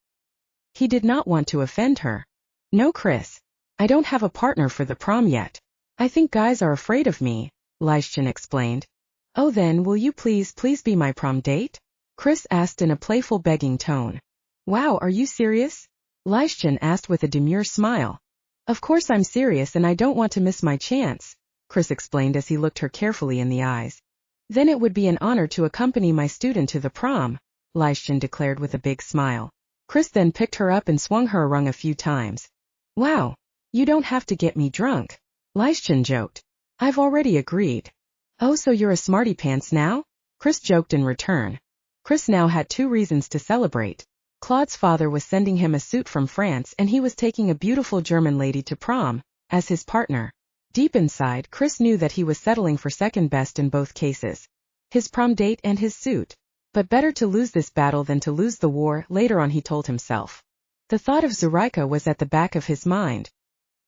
He did not want to offend her. No, Chris. I don't have a partner for the prom yet. I think guys are afraid of me, Leischen explained. Oh then, will you please be my prom date? Chris asked in a playful begging tone. Wow, are you serious? Leischen asked with a demure smile. Of course I'm serious and I don't want to miss my chance, Chris explained as he looked her carefully in the eyes. Then it would be an honor to accompany my student to the prom, Leischen declared with a big smile. Chris then picked her up and swung her around a few times. Wow, you don't have to get me drunk, Leischen joked. I've already agreed. Oh, so you're a smarty pants now? Chris joked in return. Chris now had 2 reasons to celebrate. Claude's father was sending him a suit from France and he was taking a beautiful German lady to prom, as his partner. Deep inside, Chris knew that he was settling for second best in both cases. His prom date and his suit. But better to lose this battle than to lose the war, later on he told himself. The thought of Zoraika was at the back of his mind.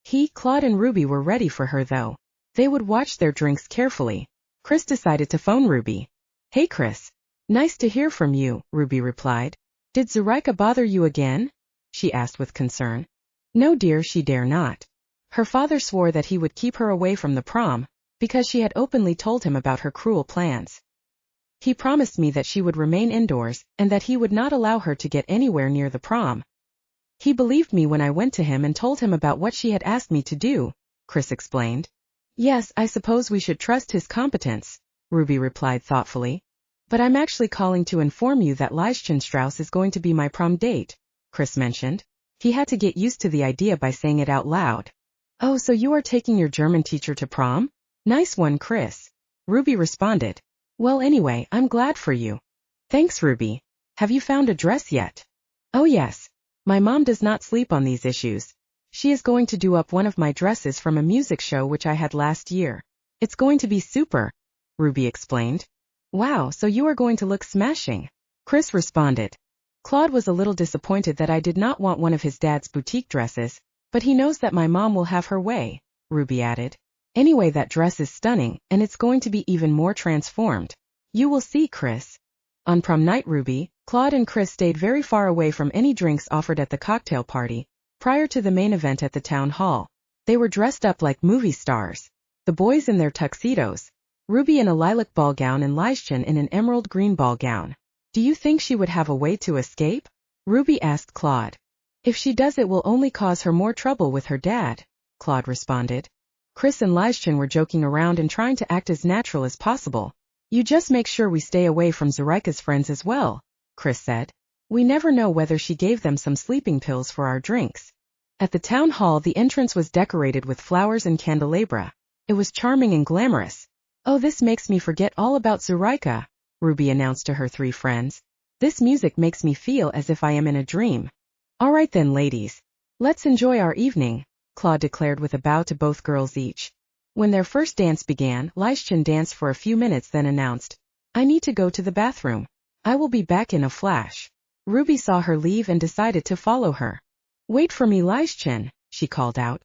He, Claude and Ruby were ready for her though. They would watch their drinks carefully. Chris decided to phone Ruby. Hey Chris. Nice to hear from you, Ruby replied. Did Zoraika bother you again? She asked with concern. No dear, she dare not. Her father swore that he would keep her away from the prom, because she had openly told him about her cruel plans. He promised me that she would remain indoors, and that he would not allow her to get anywhere near the prom. He believed me when I went to him and told him about what she had asked me to do, Chris explained. Yes, I suppose we should trust his competence, Ruby replied thoughtfully. But I'm actually calling to inform you that Leischen Strauss is going to be my prom date, Chris mentioned. He had to get used to the idea by saying it out loud. Oh, so you are taking your German teacher to prom? Nice one, Chris. Ruby responded. Well, anyway, I'm glad for you. Thanks, Ruby. Have you found a dress yet? Oh yes. My mom does not sleep on these issues. She is going to do up one of my dresses from a music show which I had last year. It's going to be super, Ruby explained. Wow, so you are going to look smashing, Chris responded. Claude was a little disappointed that I did not want one of his dad's boutique dresses, but he knows that my mom will have her way, Ruby added. Anyway, that dress is stunning, and it's going to be even more transformed. You will see, Chris. On prom night, Ruby, Claude and Chris stayed very far away from any drinks offered at the cocktail party, prior to the main event at the town hall. They were dressed up like movie stars. the boys in their tuxedos, Ruby in a lilac ball gown and Lyshchan in an emerald green ball gown. Do you think she would have a way to escape? Ruby asked Claude. If she does, it will only cause her more trouble with her dad, Claude responded. Chris and Lyshchan were joking around and trying to act as natural as possible. You just make sure we stay away from Zoraika's friends as well, Chris said. We never know whether she gave them some sleeping pills for our drinks. At the town hall, the entrance was decorated with flowers and candelabra. It was charming and glamorous. Oh, this makes me forget all about Zoraika, Ruby announced to her 3 friends. This music makes me feel as if I am in a dream. All right then, ladies. Let's enjoy our evening, Claude declared with a bow to both girls each. When their first dance began, Lyshchan danced for a few minutes then announced, I need to go to the bathroom. I will be back in a flash. Ruby saw her leave and decided to follow her. Wait for me, Lyshchan, she called out.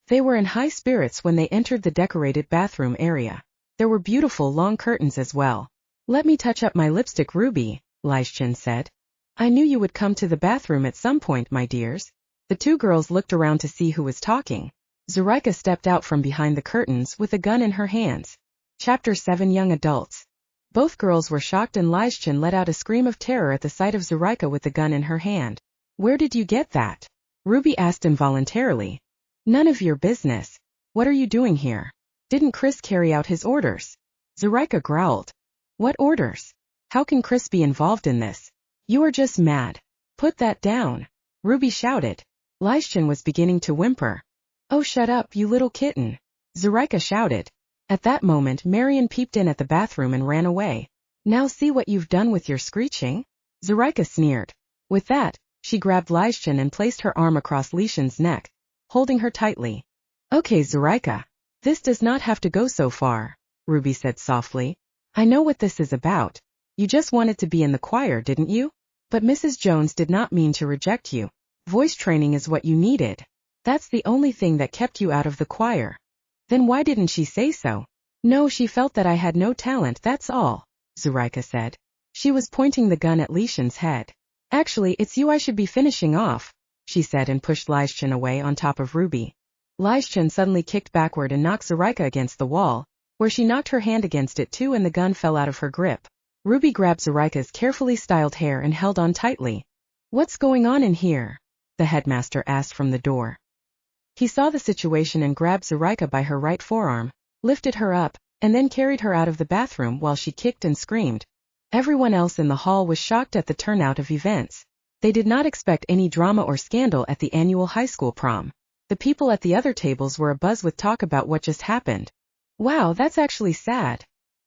They were in high spirits when they entered the decorated bathroom area. There were beautiful long curtains as well. Let me touch up my lipstick, Ruby, Lyshchan said. I knew you would come to the bathroom at some point, my dears. The 2 girls looked around to see who was talking. Zoraika stepped out from behind the curtains with a gun in her hands. Chapter 7 Young Adults. Both girls were shocked and Lyshchan let out a scream of terror at the sight of Zoraika with the gun in her hand. Where did you get that? Ruby asked involuntarily. None of your business. What are you doing here? Didn't Chris carry out his orders? Zoraika growled. What orders? How can Chris be involved in this? You are just mad. Put that down, Ruby shouted. Lyshchan was beginning to whimper. Oh, shut up, you little kitten, Zoraika shouted. At that moment, Marion peeped in at the bathroom and ran away. Now see what you've done with your screeching? Zoraika sneered. With that, she grabbed Lyshchan and placed her arm across Lyshchan's neck, holding her tightly. Okay, Zoraika. This does not have to go so far, Ruby said softly. I know what this is about. You just wanted to be in the choir, didn't you? But Mrs. Jones did not mean to reject you. Voice training is what you needed. That's the only thing that kept you out of the choir. Then why didn't she say so? No, she felt that I had no talent, that's all, Zoraika said. She was pointing the gun at Lyshchan's head. Actually, it's you I should be finishing off, she said and pushed Lyshchan away on top of Ruby. Lyshchan suddenly kicked backward and knocked Zoraika against the wall, where she knocked her hand against it too and the gun fell out of her grip. Ruby grabbed Zoraika's carefully styled hair and held on tightly. What's going on in here? The headmaster asked from the door. He saw the situation and grabbed Zoraika by her right forearm, lifted her up, and then carried her out of the bathroom while she kicked and screamed. Everyone else in the hall was shocked at the turnout of events. They did not expect any drama or scandal at the annual high school prom. The people at the other tables were abuzz with talk about what just happened. Wow, that's actually sad,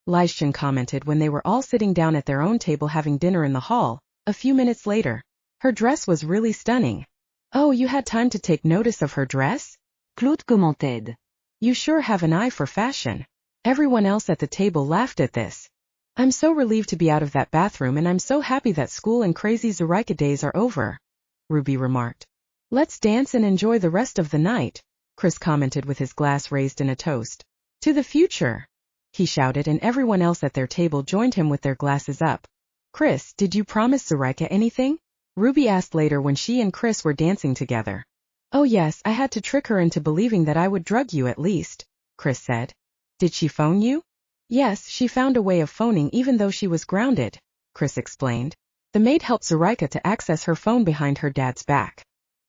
Lyshchan commented when they were all sitting down at their own table having dinner in the hall, a few minutes later. Her dress was really stunning. Oh, you had time to take notice of her dress? Claude commented. You sure have an eye for fashion. Everyone else at the table laughed at this. I'm so relieved to be out of that bathroom and I'm so happy that school and crazy Zoraika days are over, Ruby remarked. Let's dance and enjoy the rest of the night, Chris commented with his glass raised in a toast. To the future, he shouted and everyone else at their table joined him with their glasses up. Chris, did you promise Zoraika anything? Ruby asked later when she and Chris were dancing together. Oh yes, I had to trick her into believing that I would drug you at least, Chris said. Did she phone you? Yes, she found a way of phoning even though she was grounded, Chris explained. The maid helped Zoraika to access her phone behind her dad's back.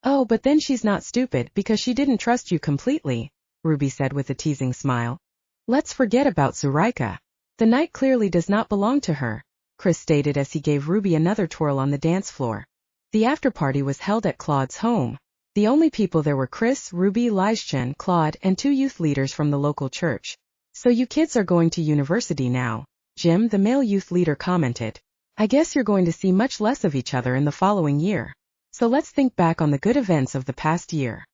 Oh, but then she's not stupid because she didn't trust you completely, Ruby said with a teasing smile. Let's forget about Zoraika. The night clearly does not belong to her, Chris stated as he gave Ruby another twirl on the dance floor. The after-party was held at Claude's home. The only people there were Chris, Ruby, Lyshchan, Claude, and 2 youth leaders from the local church. So you kids are going to university now, Jim, the male youth leader commented. I guess you're going to see much less of each other in the following year. So let's think back on the good events of the past year.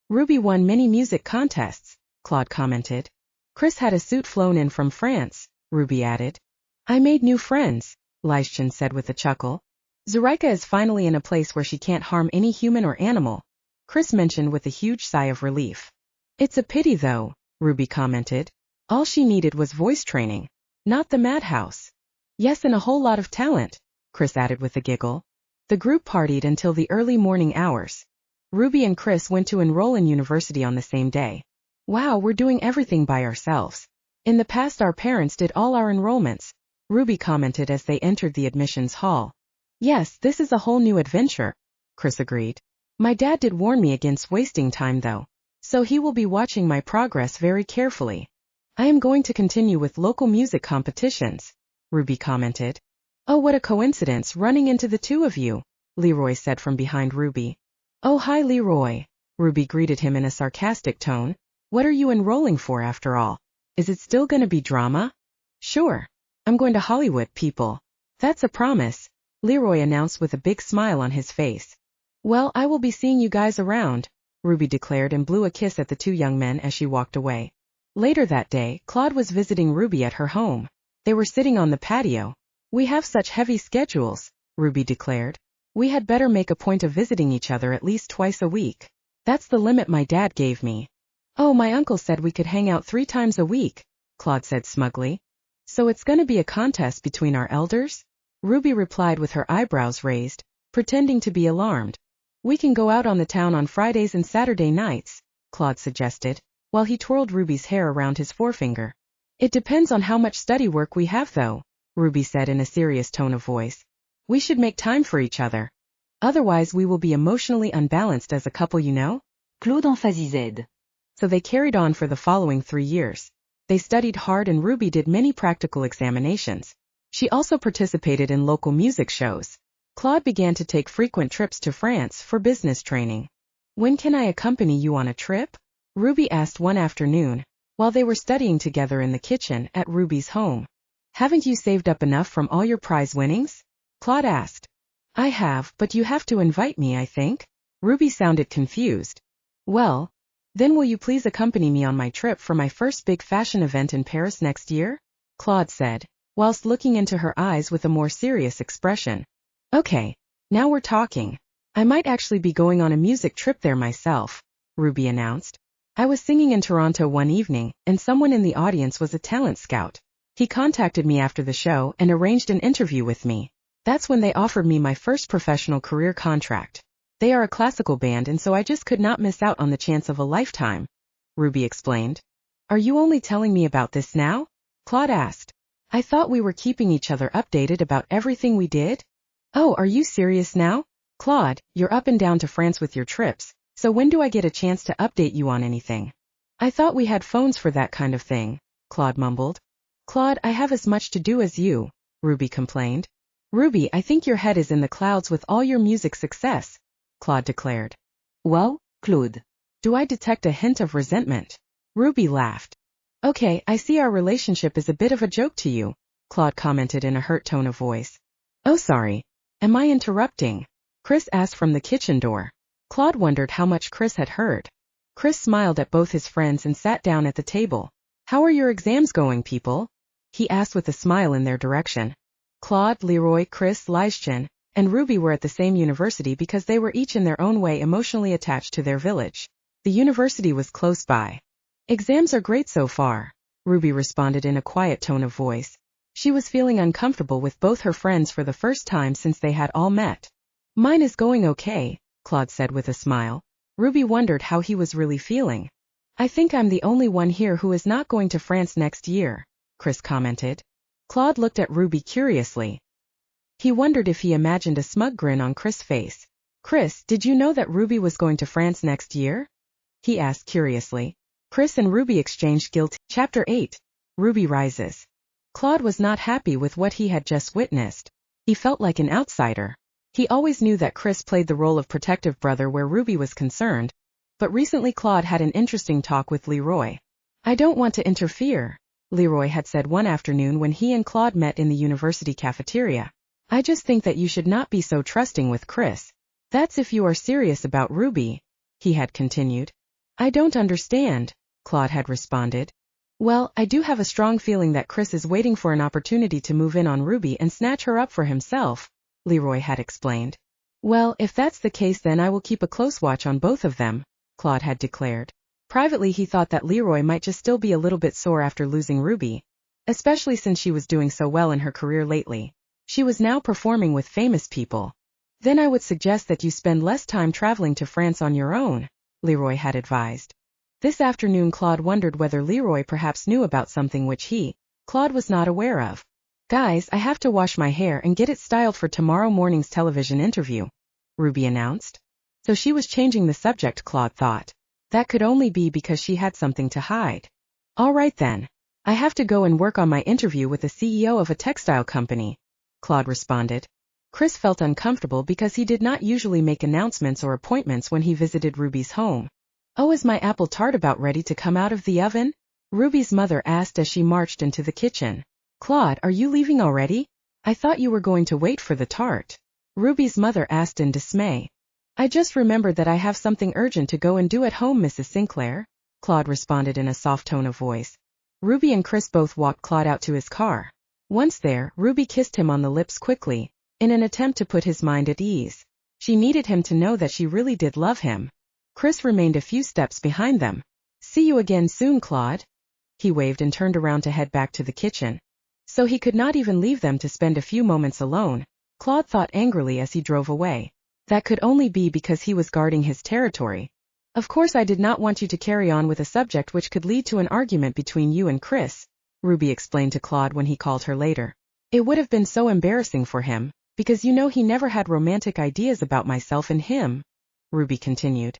Ruby won many music contests, Claude commented. Chris had a suit flown in from France, Ruby added. I made new friends, Lyshchan said with a chuckle. Zoraika is finally in a place where she can't harm any human or animal, Chris mentioned with a huge sigh of relief. It's a pity though, Ruby commented. All she needed was voice training, not the madhouse. Yes, and a whole lot of talent, Chris added with a giggle. The group partied until the early morning hours. Ruby and Chris went to enroll in university on the same day. Wow, we're doing everything by ourselves. In the past our parents did all our enrollments, Ruby commented as they entered the admissions hall. Yes, this is a whole new adventure, Chris agreed. My dad did warn me against wasting time though, so he will be watching my progress very carefully. I am going to continue with local music competitions, Ruby commented. Oh, what a coincidence running into the two of you, Leroy said from behind Ruby. Oh, hi Leroy, Ruby greeted him in a sarcastic tone. What are you enrolling for after all? Is it still gonna be drama? Sure. I'm going to Hollywood, people. That's a promise, Leroy announced with a big smile on his face. Well, I will be seeing you guys around, Ruby declared and blew a kiss at the two young men as she walked away. Later that day, Claude was visiting Ruby at her home. They were sitting on the patio. We have such heavy schedules, Ruby declared. We had better make a point of visiting each other at least twice a week. That's the limit my dad gave me. Oh, my uncle said we could hang out 3 times a week, Claude said smugly. So it's gonna be a contest between our elders? Ruby replied with her eyebrows raised, pretending to be alarmed. We can go out on the town on Fridays and Saturday nights, Claude suggested, while he twirled Ruby's hair around his forefinger. It depends on how much study work we have though, Ruby said in a serious tone of voice. We should make time for each other. Otherwise we will be emotionally unbalanced as a couple, you know? Claude emphasised. So they carried on for the following 3 years. They studied hard and Ruby did many practical examinations. She also participated in local music shows. Claude began to take frequent trips to France for business training. When can I accompany you on a trip? Ruby asked one afternoon, while they were studying together in the kitchen at Ruby's home. Haven't you saved up enough from all your prize winnings? Claude asked. I have, but you have to invite me, I think. Ruby sounded confused. Well, then will you please accompany me on my trip for my first big fashion event in Paris next year? Claude said, whilst looking into her eyes with a more serious expression. Okay, now we're talking. I might actually be going on a music trip there myself, Ruby announced. I was singing in Toronto one evening, and someone in the audience was a talent scout. He contacted me after the show and arranged an interview with me. That's when they offered me my first professional career contract. They are a classical band and so I just could not miss out on the chance of a lifetime, Ruby explained. Are you only telling me about this now? Claude asked. I thought we were keeping each other updated about everything we did. Oh, are you serious now? Claude, you're up and down to France with your trips, so when do I get a chance to update you on anything? I thought we had phones for that kind of thing, Claude mumbled. Claude, I have as much to do as you, Ruby complained. Ruby, I think your head is in the clouds with all your music success, Claude declared. Well, Claude. Do I detect a hint of resentment? Ruby laughed. Okay, I see our relationship is a bit of a joke to you, Claude commented in a hurt tone of voice. Oh, sorry. Am I interrupting? Chris asked from the kitchen door. Claude wondered how much Chris had heard. Chris smiled at both his friends and sat down at the table. How are your exams going, people? He asked with a smile in their direction. Claude, Leroy, Chris, Lijchen, and Ruby were at the same university because they were each in their own way emotionally attached to their village. The university was close by. Exams are great so far, Ruby responded in a quiet tone of voice. She was feeling uncomfortable with both her friends for the first time since they had all met. Mine is going okay, Claude said with a smile. Ruby wondered how he was really feeling. I think I'm the only one here who is not going to France next year, Chris commented. Claude looked at Ruby curiously. He wondered if he imagined a smug grin on Chris' face. Chris, did you know that Ruby was going to France next year? He asked curiously. Chris and Ruby exchanged guilty. Chapter 8. Ruby Rises. Claude was not happy with what he had just witnessed. He felt like an outsider. He always knew that Chris played the role of protective brother where Ruby was concerned, but recently Claude had an interesting talk with Leroy. I don't want to interfere, Leroy had said one afternoon when he and Claude met in the university cafeteria. I just think that you should not be so trusting with Chris. That's if you are serious about Ruby, he had continued. I don't understand, Claude had responded. Well, I do have a strong feeling that Chris is waiting for an opportunity to move in on Ruby and snatch her up for himself, Leroy had explained. Well, if that's the case then I will keep a close watch on both of them, Claude had declared. Privately he thought that Leroy might just still be a little bit sore after losing Ruby, especially since she was doing so well in her career lately. She was now performing with famous people. Then I would suggest that you spend less time traveling to France on your own, Leroy had advised. This afternoon Claude wondered whether Leroy perhaps knew about something which he, Claude, was not aware of. Guys, I have to wash my hair and get it styled for tomorrow morning's television interview, Ruby announced. So she was changing the subject, Claude thought. That could only be because she had something to hide. All right then. I have to go and work on my interview with the CEO of a textile company, Claude responded. Chris felt uncomfortable because he did not usually make announcements or appointments when he visited Ruby's home. Oh, is my apple tart about ready to come out of the oven? Ruby's mother asked as she marched into the kitchen. Claude, are you leaving already? I thought you were going to wait for the tart. Ruby's mother asked in dismay. I just remembered that I have something urgent to go and do at home, Mrs. Sinclair, Claude responded in a soft tone of voice. Ruby and Chris both walked Claude out to his car. Once there, Ruby kissed him on the lips quickly, in an attempt to put his mind at ease. She needed him to know that she really did love him. Chris remained a few steps behind them. See you again soon, Claude. He waved and turned around to head back to the kitchen. So he could not even leave them to spend a few moments alone, Claude thought angrily as he drove away. That could only be because he was guarding his territory. Of course I did not want you to carry on with a subject which could lead to an argument between you and Chris, Ruby explained to Claude when he called her later. It would have been so embarrassing for him, because you know he never had romantic ideas about myself and him, Ruby continued.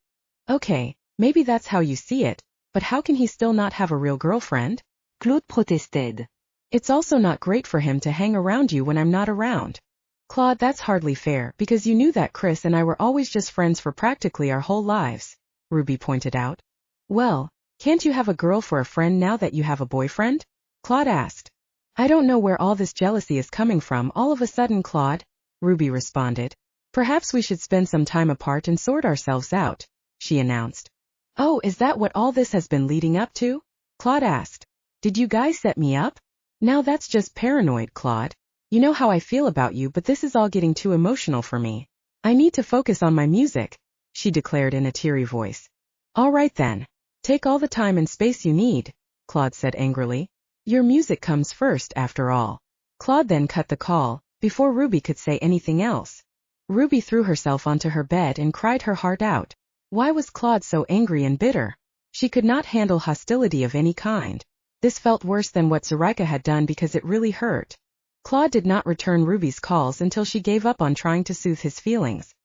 Okay, maybe that's how you see it, but how can he still not have a real girlfriend? Claude protested. It's also not great for him to hang around you when I'm not around. Claude, that's hardly fair because you knew that Chris and I were always just friends for practically our whole lives, Ruby pointed out. Well, can't you have a girl for a friend now that you have a boyfriend? Claude asked. I don't know where all this jealousy is coming from all of a sudden, Claude, Ruby responded. Perhaps we should spend some time apart and sort ourselves out, she announced. Oh, is that what all this has been leading up to? Claude asked. Did you guys set me up? Now that's just paranoid, Claude. You know how I feel about you, but this is all getting too emotional for me. I need to focus on my music, she declared in a teary voice. All right then. Take all the time and space you need, Claude said angrily. Your music comes first, after all. Claude then cut the call, before Ruby could say anything else. Ruby threw herself onto her bed and cried her heart out. Why was Claude so angry and bitter? She could not handle hostility of any kind. This felt worse than what Zoraika had done because it really hurt. Claude did not return Ruby's calls until she gave up on trying to soothe his feelings.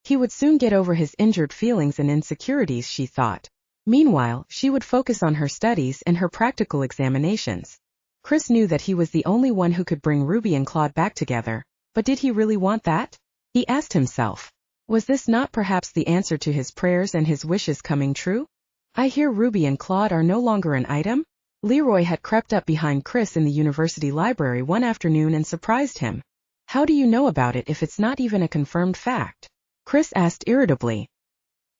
He would soon get over his injured feelings and insecurities, she thought. Meanwhile, she would focus on her studies and her practical examinations. Chris knew that he was the only one who could bring Ruby and Claude back together, but did he really want that? He asked himself. Was this not perhaps the answer to his prayers and his wishes coming true? I hear Ruby and Claude are no longer an item? Leroy had crept up behind Chris in the university library one afternoon and surprised him. How do you know about it if it's not even a confirmed fact? Chris asked irritably.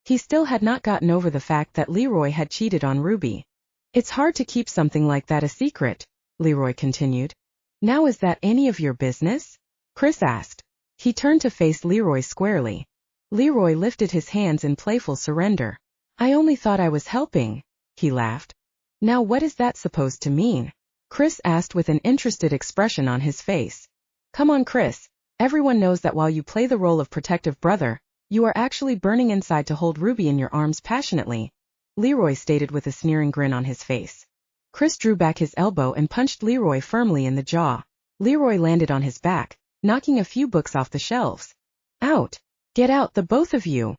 He still had not gotten over the fact that Leroy had cheated on Ruby. It's hard to keep something like that a secret, Leroy continued. Now is that any of your business? Chris asked. He turned to face Leroy squarely. Leroy lifted his hands in playful surrender. I only thought I was helping, he laughed. Now what is that supposed to mean? Chris asked with an interested expression on his face. Come on, Chris. Everyone knows that while you play the role of protective brother, you are actually burning inside to hold Ruby in your arms passionately, Leroy stated with a sneering grin on his face. Chris drew back his elbow and punched Leroy firmly in the jaw. Leroy landed on his back, knocking a few books off the shelves. Out! Get out, the both of you!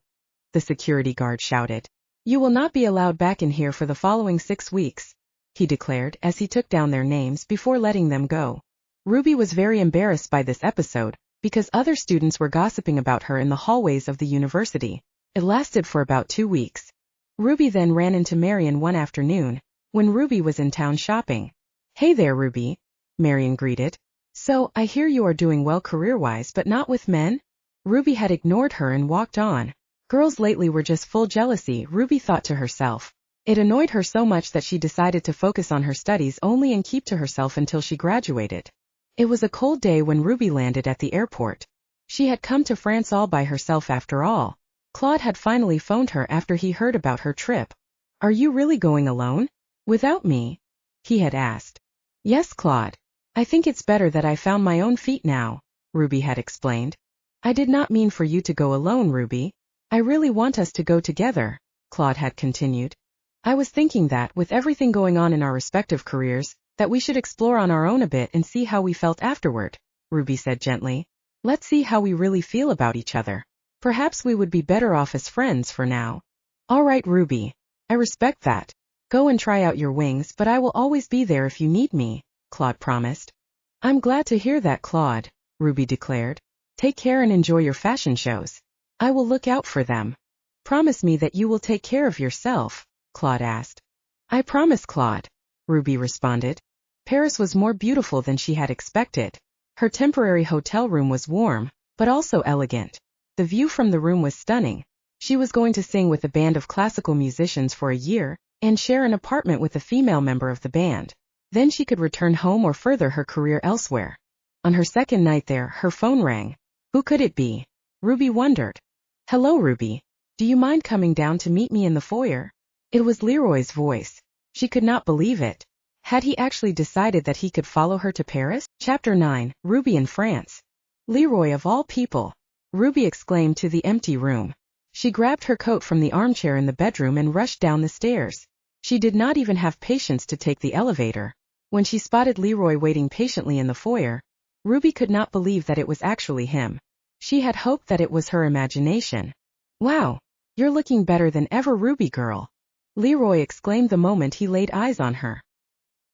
The security guard shouted. You will not be allowed back in here for the following 6 weeks, he declared as he took down their names before letting them go. Ruby was very embarrassed by this episode, because other students were gossiping about her in the hallways of the university. It lasted for about 2 weeks. Ruby then ran into Marion one afternoon, when Ruby was in town shopping. Hey there, Ruby, Marion greeted. So, I hear you are doing well career-wise but not with men? Ruby had ignored her and walked on. Girls lately were just full jealousy, Ruby thought to herself. It annoyed her so much that she decided to focus on her studies only and keep to herself until she graduated. It was a cold day when Ruby landed at the airport. She had come to France all by herself after all. Claude had finally phoned her after he heard about her trip. Are you really going alone? Without me? He had asked. Yes, Claude. I think it's better that I found my own feet now, Ruby had explained. I did not mean for you to go alone, Ruby. I really want us to go together, Claude had continued. I was thinking that, with everything going on in our respective careers, that we should explore on our own a bit and see how we felt afterward, Ruby said gently. Let's see how we really feel about each other. Perhaps we would be better off as friends for now. All right, Ruby. I respect that. Go and try out your wings, but I will always be there if you need me, Claude promised. I'm glad to hear that, Claude, Ruby declared. Take care and enjoy your fashion shows. I will look out for them. Promise me that you will take care of yourself, Claude asked. I promise, Claude, Ruby responded. Paris was more beautiful than she had expected. Her temporary hotel room was warm, but also elegant. The view from the room was stunning. She was going to sing with a band of classical musicians for a year, and share an apartment with a female member of the band. Then she could return home or further her career elsewhere. On her second night there, her phone rang. Who could it be? Ruby wondered. Hello, Ruby. Do you mind coming down to meet me in the foyer? It was Leroy's voice. She could not believe it. Had he actually decided that he could follow her to Paris? Chapter 9, Ruby in France. Leroy of all people! Ruby exclaimed to the empty room. She grabbed her coat from the armchair in the bedroom and rushed down the stairs. She did not even have patience to take the elevator. When she spotted Leroy waiting patiently in the foyer, Ruby could not believe that it was actually him. She had hoped that it was her imagination. Wow! You're looking better than ever, Ruby girl! Leroy exclaimed the moment he laid eyes on her.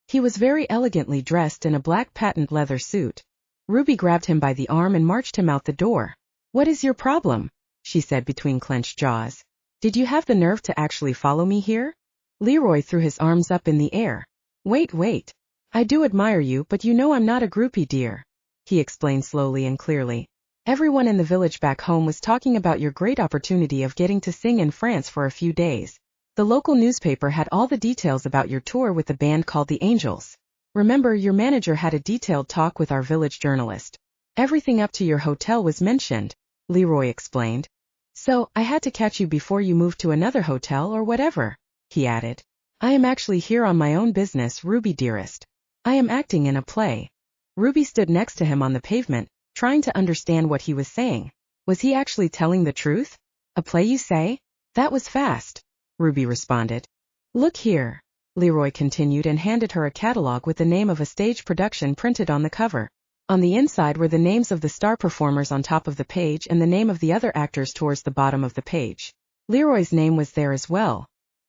He was very elegantly dressed in a black patent leather suit. Ruby grabbed him by the arm and marched him out the door. What is your problem? She said between clenched jaws. Did you have the nerve to actually follow me here? Leroy threw his arms up in the air. Wait. I do admire you, but you know I'm not a groupie, dear. He explained slowly and clearly. Everyone in the village back home was talking about your great opportunity of getting to sing in France for a few days. The local newspaper had all the details about your tour with the band called the Angels. Remember, your manager had a detailed talk with our village journalist. Everything up to your hotel was mentioned, Leroy explained. So, I had to catch you before you moved to another hotel or whatever, he added. I am actually here on my own business, Ruby dearest. I am acting in a play. Ruby stood next to him on the pavement, trying to understand what he was saying. Was he actually telling the truth? A play, you say? That was fast, Ruby responded. Look here, Leroy continued and handed her a catalog with the name of a stage production printed on the cover. On the inside were the names of the star performers on top of the page and the name of the other actors towards the bottom of the page. Leroy's name was there as well.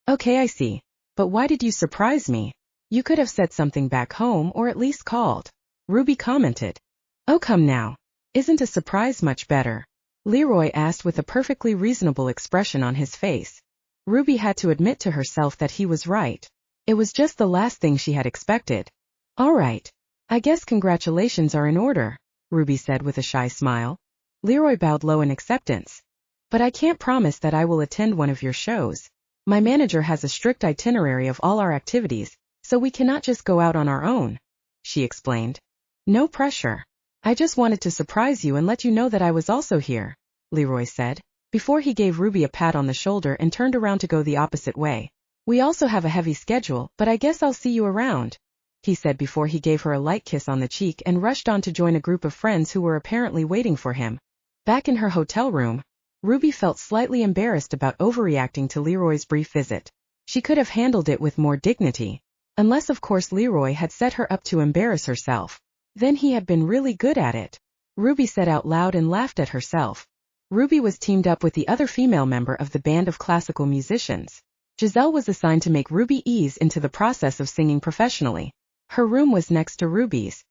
Okay, I see. But why did you surprise me? You could have said something back home or at least called, Ruby commented. Oh, come now. Isn't a surprise much better? Leroy asked with a perfectly reasonable expression on his face. Ruby had to admit to herself that he was right. It was just the last thing she had expected. All right. I guess congratulations are in order, Ruby said with a shy smile. Leroy bowed low in acceptance. But I can't promise that I will attend one of your shows. My manager has a strict itinerary of all our activities, so we cannot just go out on our own, she explained. No pressure. I just wanted to surprise you and let you know that I was also here, Leroy said, before he gave Ruby a pat on the shoulder and turned around to go the opposite way. We also have a heavy schedule, but I guess I'll see you around, he said before he gave her a light kiss on the cheek and rushed on to join a group of friends who were apparently waiting for him. Back in her hotel room, Ruby felt slightly embarrassed about overreacting to Leroy's brief visit. She could have handled it with more dignity. Unless of course Leroy had set her up to embarrass herself. Then he had been really good at it. Ruby said out loud and laughed at herself. Ruby was teamed up with the other female member of the band of classical musicians. Giselle was assigned to make Ruby ease into the process of singing professionally. Her room was next to Ruby's.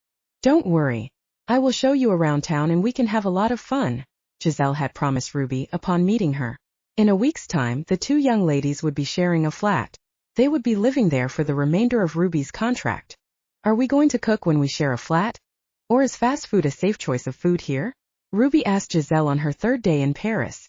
Don't worry. I will show you around town and we can have a lot of fun, Giselle had promised Ruby upon meeting her. In a week's time, the two young ladies would be sharing a flat. They would be living there for the remainder of Ruby's contract. Are we going to cook when we share a flat? Or is fast food a safe choice of food here? Ruby asked Giselle on her third day in Paris.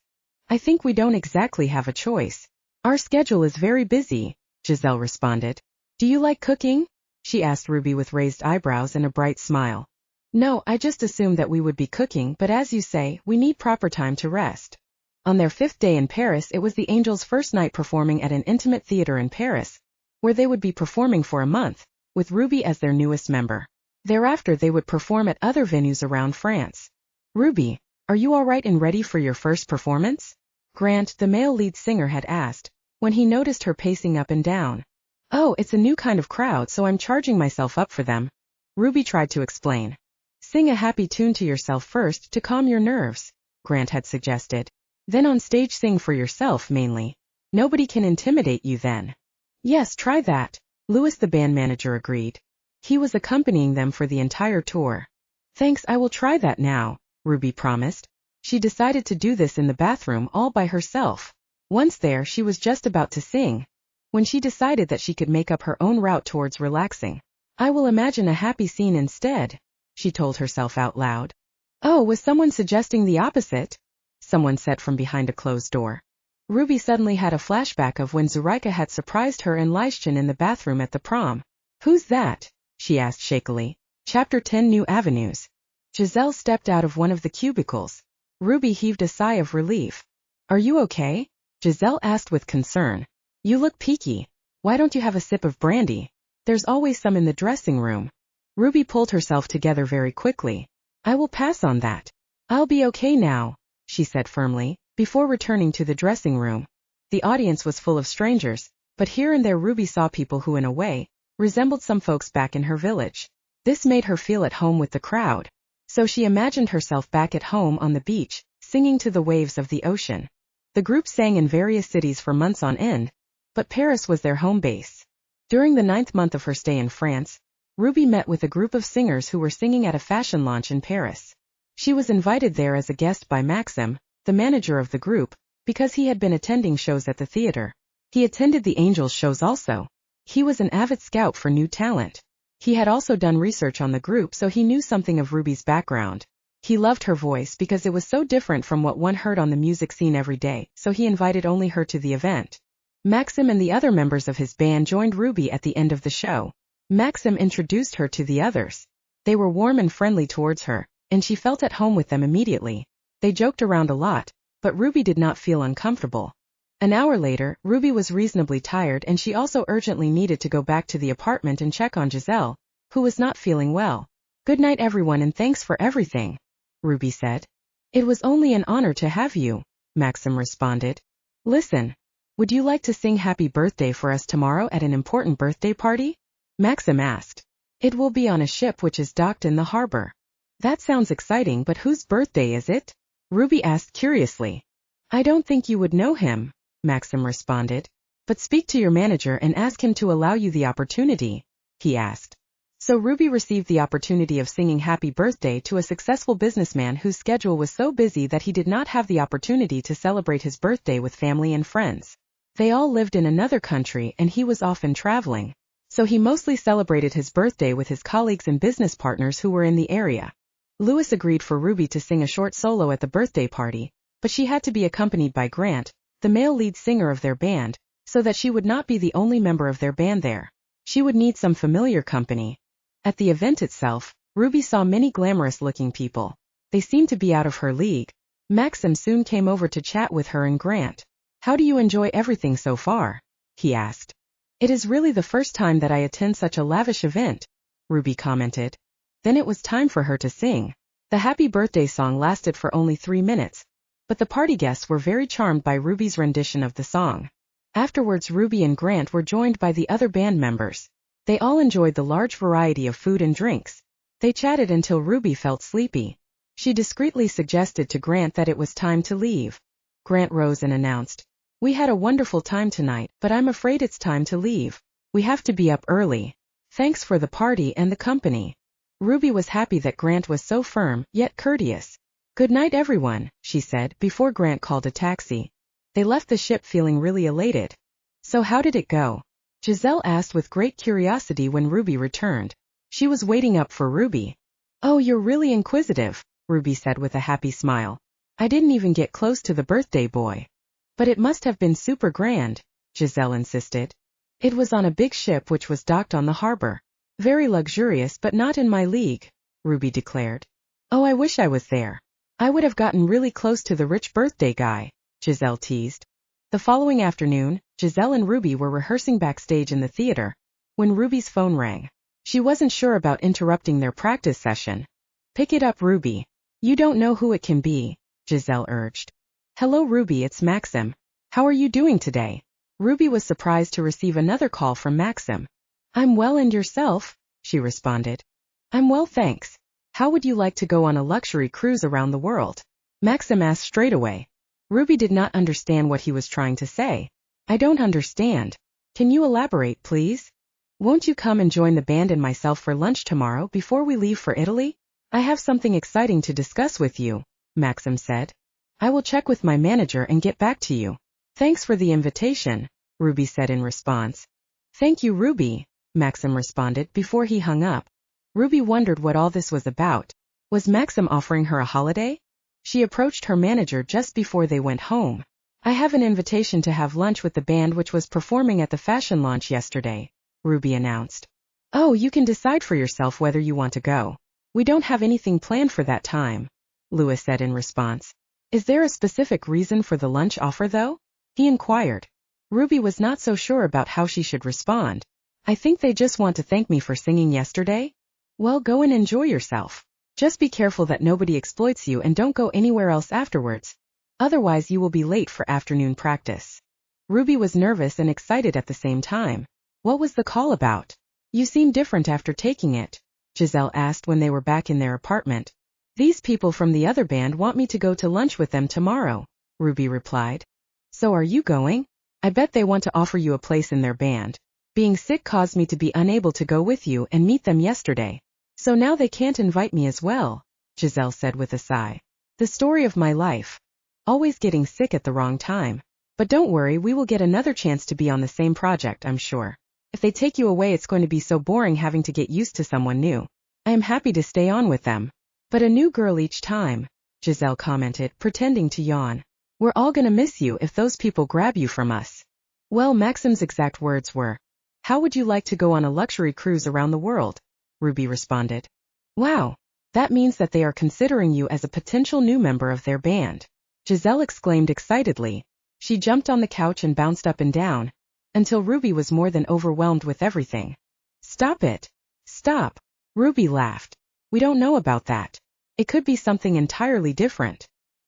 I think we don't exactly have a choice. Our schedule is very busy, Giselle responded. Do you like cooking? She asked Ruby with raised eyebrows and a bright smile. No, I just assumed that we would be cooking, but as you say, we need proper time to rest. On their fifth day in Paris, it was the Angels' first night performing at an intimate theater in Paris, where they would be performing for a month, with Ruby as their newest member. Thereafter they would perform at other venues around France. Ruby, are you all right and ready for your first performance? Grant, the male lead singer, had asked. when he noticed her pacing up and down. Oh, it's a new kind of crowd, so I'm charging myself up for them. Ruby tried to explain. Sing a happy tune to yourself first to calm your nerves, Grant had suggested. Then on stage sing for yourself mainly. Nobody can intimidate you then. Yes, try that, Louis the band manager agreed. He was accompanying them for the entire tour. Thanks, I will try that now, Ruby promised. She decided to do this in the bathroom all by herself. Once there, she was just about to sing, when she decided that she could make up her own route towards relaxing. I will imagine a happy scene instead, she told herself out loud. Oh, was someone suggesting the opposite? Someone said from behind a closed door. Ruby suddenly had a flashback of when Zureika had surprised her and Leischen in the bathroom at the prom. Who's that? She asked shakily. Chapter 10 New Avenues. Giselle stepped out of one of the cubicles. Ruby heaved a sigh of relief. Are you okay? Giselle asked with concern. You look peaky. Why don't you have a sip of brandy? There's always some in the dressing room. Ruby pulled herself together very quickly. I will pass on that. I'll be okay now, she said firmly, before returning to the dressing room. The audience was full of strangers, but here and there Ruby saw people who in a way resembled some folks back in her village. This made her feel at home with the crowd. So she imagined herself back at home on the beach, singing to the waves of the ocean. The group sang in various cities for months on end, but Paris was their home base. During the 9th month of her stay in France, Ruby met with a group of singers who were singing at a fashion launch in Paris. She was invited there as a guest by Maxim, the manager of the group, because he had been attending shows at the theater. He attended the Angels shows also. He was an avid scout for new talent. He had also done research on the group, so he knew something of Ruby's background. He loved her voice because it was so different from what one heard on the music scene every day, so he invited only her to the event. Maxim and the other members of his band joined Ruby at the end of the show. Maxim introduced her to the others. They were warm and friendly towards her, and she felt at home with them immediately. They joked around a lot, but Ruby did not feel uncomfortable. An hour later, Ruby was reasonably tired and she also urgently needed to go back to the apartment and check on Giselle, who was not feeling well. Good night everyone and thanks for everything, Ruby said. It was only an honor to have you, Maxim responded. Listen, would you like to sing happy birthday for us tomorrow at an important birthday party? Maxim asked. It will be on a ship which is docked in the harbor. That sounds exciting, but whose birthday is it? Ruby asked curiously. I don't think you would know him, Maxim responded. But speak to your manager and ask him to allow you the opportunity, he asked. So Ruby received the opportunity of singing happy birthday to a successful businessman whose schedule was so busy that he did not have the opportunity to celebrate his birthday with family and friends. They all lived in another country and he was often traveling. So he mostly celebrated his birthday with his colleagues and business partners who were in the area. Louis agreed for Ruby to sing a short solo at the birthday party, but she had to be accompanied by Grant, the male lead singer of their band, so that she would not be the only member of their band there. She would need some familiar company. At the event itself, Ruby saw many glamorous-looking people. They seemed to be out of her league. Maxim soon came over to chat with her and Grant. How do you enjoy everything so far? He asked. It is really the first time that I attend such a lavish event, Ruby commented. Then it was time for her to sing. The happy birthday song lasted for only 3 minutes, but the party guests were very charmed by Ruby's rendition of the song. Afterwards Ruby and Grant were joined by the other band members. They all enjoyed the large variety of food and drinks. They chatted until Ruby felt sleepy. She discreetly suggested to Grant that it was time to leave. Grant rose and announced, We had a wonderful time tonight, but I'm afraid it's time to leave. We have to be up early. Thanks for the party and the company. Ruby was happy that Grant was so firm, yet courteous. Good night everyone, she said before Grant called a taxi. They left the ship feeling really elated. So how did it go? Giselle asked with great curiosity when Ruby returned. She was waiting up for Ruby. Oh, you're really inquisitive, Ruby said with a happy smile. I didn't even get close to the birthday boy. But it must have been super grand, Giselle insisted. It was on a big ship which was docked on the harbor. Very luxurious but not in my league, Ruby declared. Oh, I wish I was there. I would have gotten really close to the rich birthday guy, Giselle teased. The following afternoon, Giselle and Ruby were rehearsing backstage in the theater, when Ruby's phone rang. She wasn't sure about interrupting their practice session. Pick it up, Ruby. You don't know who it can be, Giselle urged. Hello Ruby, it's Maxim. How are you doing today? Ruby was surprised to receive another call from Maxim. I'm well, and yourself? She responded. I'm well, thanks. How would you like to go on a luxury cruise around the world? Maxim asked straight away. Ruby did not understand what he was trying to say. I don't understand. Can you elaborate, please? Won't you come and join the band and myself for lunch tomorrow before we leave for Italy? I have something exciting to discuss with you, Maxim said. I will check with my manager and get back to you. Thanks for the invitation, Ruby said in response. Thank you, Ruby, Maxim responded before he hung up. Ruby wondered what all this was about. Was Maxim offering her a holiday? She approached her manager just before they went home. I have an invitation to have lunch with the band which was performing at the fashion launch yesterday, Ruby announced. Oh, you can decide for yourself whether you want to go. We don't have anything planned for that time, Lewis said in response. Is there a specific reason for the lunch offer though? He inquired. Ruby was not so sure about how she should respond. I think they just want to thank me for singing yesterday. Well, go and enjoy yourself. Just be careful that nobody exploits you and don't go anywhere else afterwards. Otherwise you will be late for afternoon practice. Ruby was nervous and excited at the same time. What was the call about? You seem different after taking it, Giselle asked when they were back in their apartment. These people from the other band want me to go to lunch with them tomorrow, Ruby replied. So are you going? I bet they want to offer you a place in their band. Being sick caused me to be unable to go with you and meet them yesterday. So now they can't invite me as well, Giselle said with a sigh. The story of my life. Always getting sick at the wrong time. But don't worry, we will get another chance to be on the same project, I'm sure. If they take you away, it's going to be so boring having to get used to someone new. I am happy to stay on with them. But a new girl each time, Giselle commented, pretending to yawn. We're all gonna miss you if those people grab you from us. Well, Maxim's exact words were, how would you like to go on a luxury cruise around the world? Ruby responded. Wow, that means that they are considering you as a potential new member of their band. Giselle exclaimed excitedly. She jumped on the couch and bounced up and down, until Ruby was more than overwhelmed with everything. Stop it. Stop. Ruby laughed. We don't know about that. It could be something entirely different.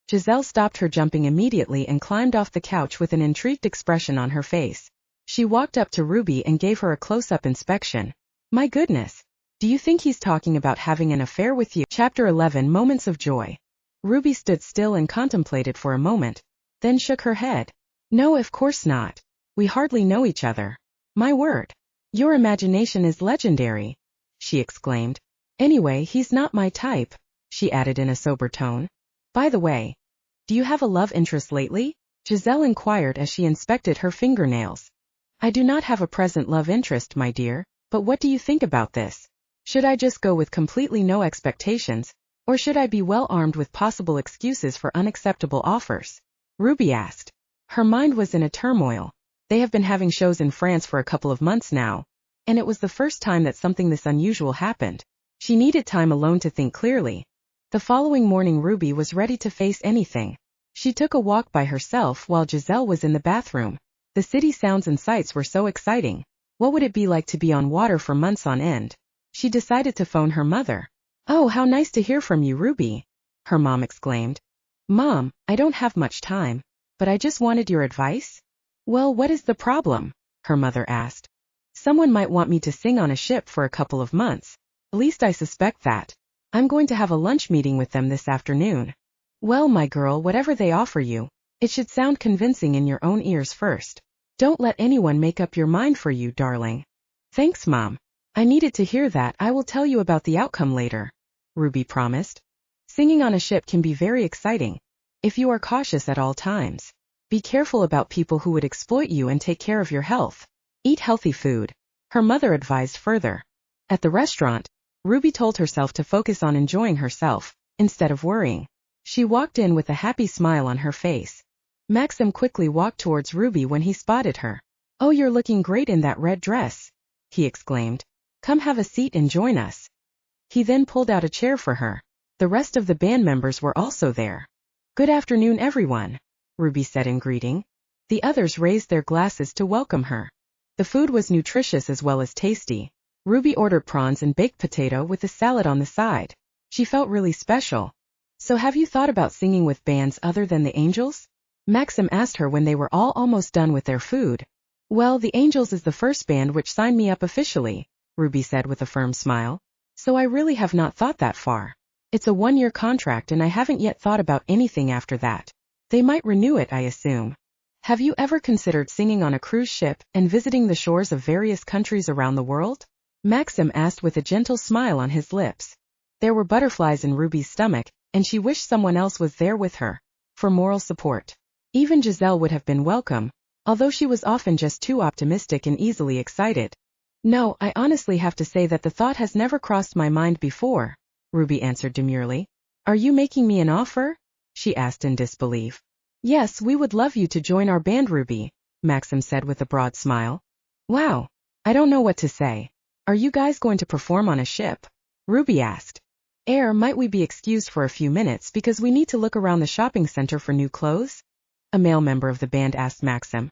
Giselle stopped her jumping immediately and climbed off the couch with an intrigued expression on her face. She walked up to Ruby and gave her a close-up inspection. My goodness. Do you think he's talking about having an affair with you? Chapter 11 Moments of Joy. Ruby stood still and contemplated for a moment, then shook her head. No, of course not. We hardly know each other. My word. Your imagination is legendary, she exclaimed. Anyway, he's not my type, she added in a sober tone. By the way, do you have a love interest lately? Giselle inquired as she inspected her fingernails. I do not have a present love interest, my dear, but what do you think about this? Should I just go with completely no expectations, or should I be well armed with possible excuses for unacceptable offers? Ruby asked. Her mind was in a turmoil. They have been having shows in France for a couple of months now, and it was the first time that something this unusual happened. She needed time alone to think clearly. The following morning Ruby was ready to face anything. She took a walk by herself while Giselle was in the bathroom. The city sounds and sights were so exciting. What would it be like to be on water for months on end? She decided to phone her mother. Oh, how nice to hear from you, Ruby, her mom exclaimed. Mom, I don't have much time, but I just wanted your advice. Well, what is the problem? Her mother asked. Someone might want me to sing on a ship for a couple of months. At least I suspect that. I'm going to have a lunch meeting with them this afternoon. Well, my girl, whatever they offer you, it should sound convincing in your own ears first. Don't let anyone make up your mind for you, darling. Thanks, Mom. I needed to hear that. I will tell you about the outcome later, Ruby promised. Singing on a ship can be very exciting, if you are cautious at all times. Be careful about people who would exploit you and take care of your health. Eat healthy food, her mother advised further. At the restaurant, Ruby told herself to focus on enjoying herself, instead of worrying. She walked in with a happy smile on her face. Maxim quickly walked towards Ruby when he spotted her. Oh, you're looking great in that red dress, he exclaimed. Come have a seat and join us. He then pulled out a chair for her. The rest of the band members were also there. Good afternoon, everyone, Ruby said in greeting. The others raised their glasses to welcome her. The food was nutritious as well as tasty. Ruby ordered prawns and baked potato with a salad on the side. She felt really special. So have you thought about singing with bands other than the Angels? Maxim asked her when they were all almost done with their food. Well, the Angels is the first band which signed me up officially, Ruby said with a firm smile. So I really have not thought that far. It's a 1-year contract and I haven't yet thought about anything after that. They might renew it, I assume. Have you ever considered singing on a cruise ship and visiting the shores of various countries around the world? Maxim asked with a gentle smile on his lips. There were butterflies in Ruby's stomach, and she wished someone else was there with her, for moral support. Even Giselle would have been welcome, although she was often just too optimistic and easily excited. No, I honestly have to say that the thought has never crossed my mind before, Ruby answered demurely. Are you making me an offer? She asked in disbelief. Yes, we would love you to join our band, Ruby, Maxim said with a broad smile. Wow, I don't know what to say. Are you guys going to perform on a ship? Ruby asked. Might we be excused for a few minutes because we need to look around the shopping center for new clothes? A male member of the band asked Maxim.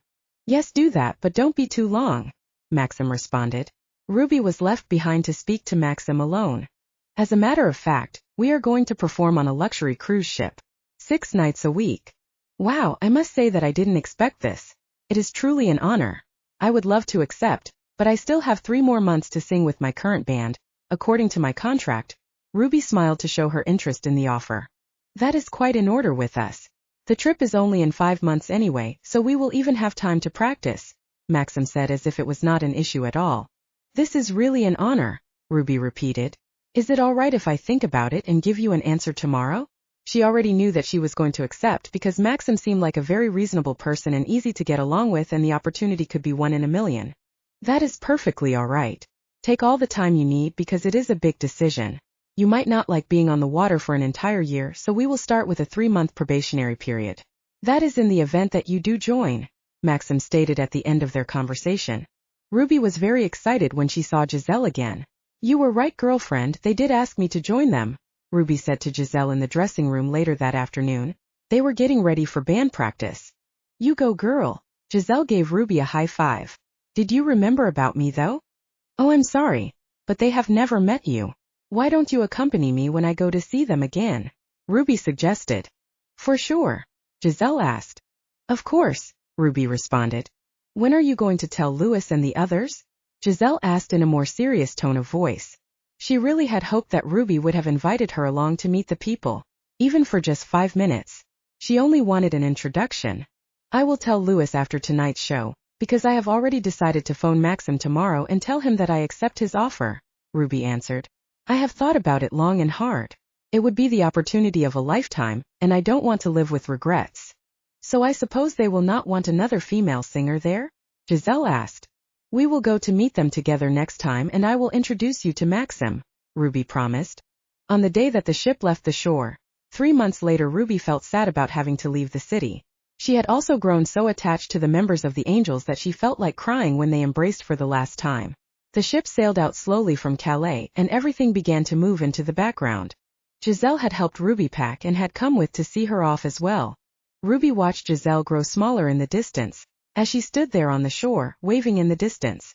Yes, do that, but don't be too long, Maxim responded. Ruby was left behind to speak to Maxim alone. As a matter of fact, we are going to perform on a luxury cruise ship. 6 nights a week. Wow, I must say that I didn't expect this. It is truly an honor. I would love to accept, but I still have 3 more months to sing with my current band, according to my contract. Ruby smiled to show her interest in the offer. That is quite in order with us. The trip is only in 5 months anyway, so we will even have time to practice, Maxim said as if it was not an issue at all. This is really an honor, Ruby repeated. Is it all right if I think about it and give you an answer tomorrow? She already knew that she was going to accept because Maxim seemed like a very reasonable person and easy to get along with, and the opportunity could be 1 in a million. That is perfectly all right. Take all the time you need because it is a big decision. You might not like being on the water for an entire year, so we will start with a 3-month probationary period. That is in the event that you do join, Maxim stated at the end of their conversation. Ruby was very excited when she saw Giselle again. You were right, girlfriend, they did ask me to join them, Ruby said to Giselle in the dressing room later that afternoon. They were getting ready for band practice. You go, girl. Giselle gave Ruby a high five. Did you remember about me though? Oh, I'm sorry, but they have never met you. Why don't you accompany me when I go to see them again? Ruby suggested. For sure, Giselle asked. Of course, Ruby responded. When are you going to tell Louis and the others? Giselle asked in a more serious tone of voice. She really had hoped that Ruby would have invited her along to meet the people, even for just 5 minutes. She only wanted an introduction. I will tell Louis after tonight's show, because I have already decided to phone Maxim tomorrow and tell him that I accept his offer, Ruby answered. I have thought about it long and hard. It would be the opportunity of a lifetime, and I don't want to live with regrets. So I suppose they will not want another female singer there? Giselle asked. We will go to meet them together next time and I will introduce you to Maxim, Ruby promised. On the day that the ship left the shore, 3 months later, Ruby felt sad about having to leave the city. She had also grown so attached to the members of the Angels that she felt like crying when they embraced for the last time. The ship sailed out slowly from Calais and everything began to move into the background. Giselle had helped Ruby pack and had come with to see her off as well. Ruby watched Giselle grow smaller in the distance, as she stood there on the shore, waving in the distance.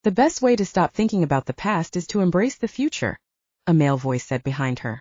The best way to stop thinking about the past is to embrace the future, a male voice said behind her.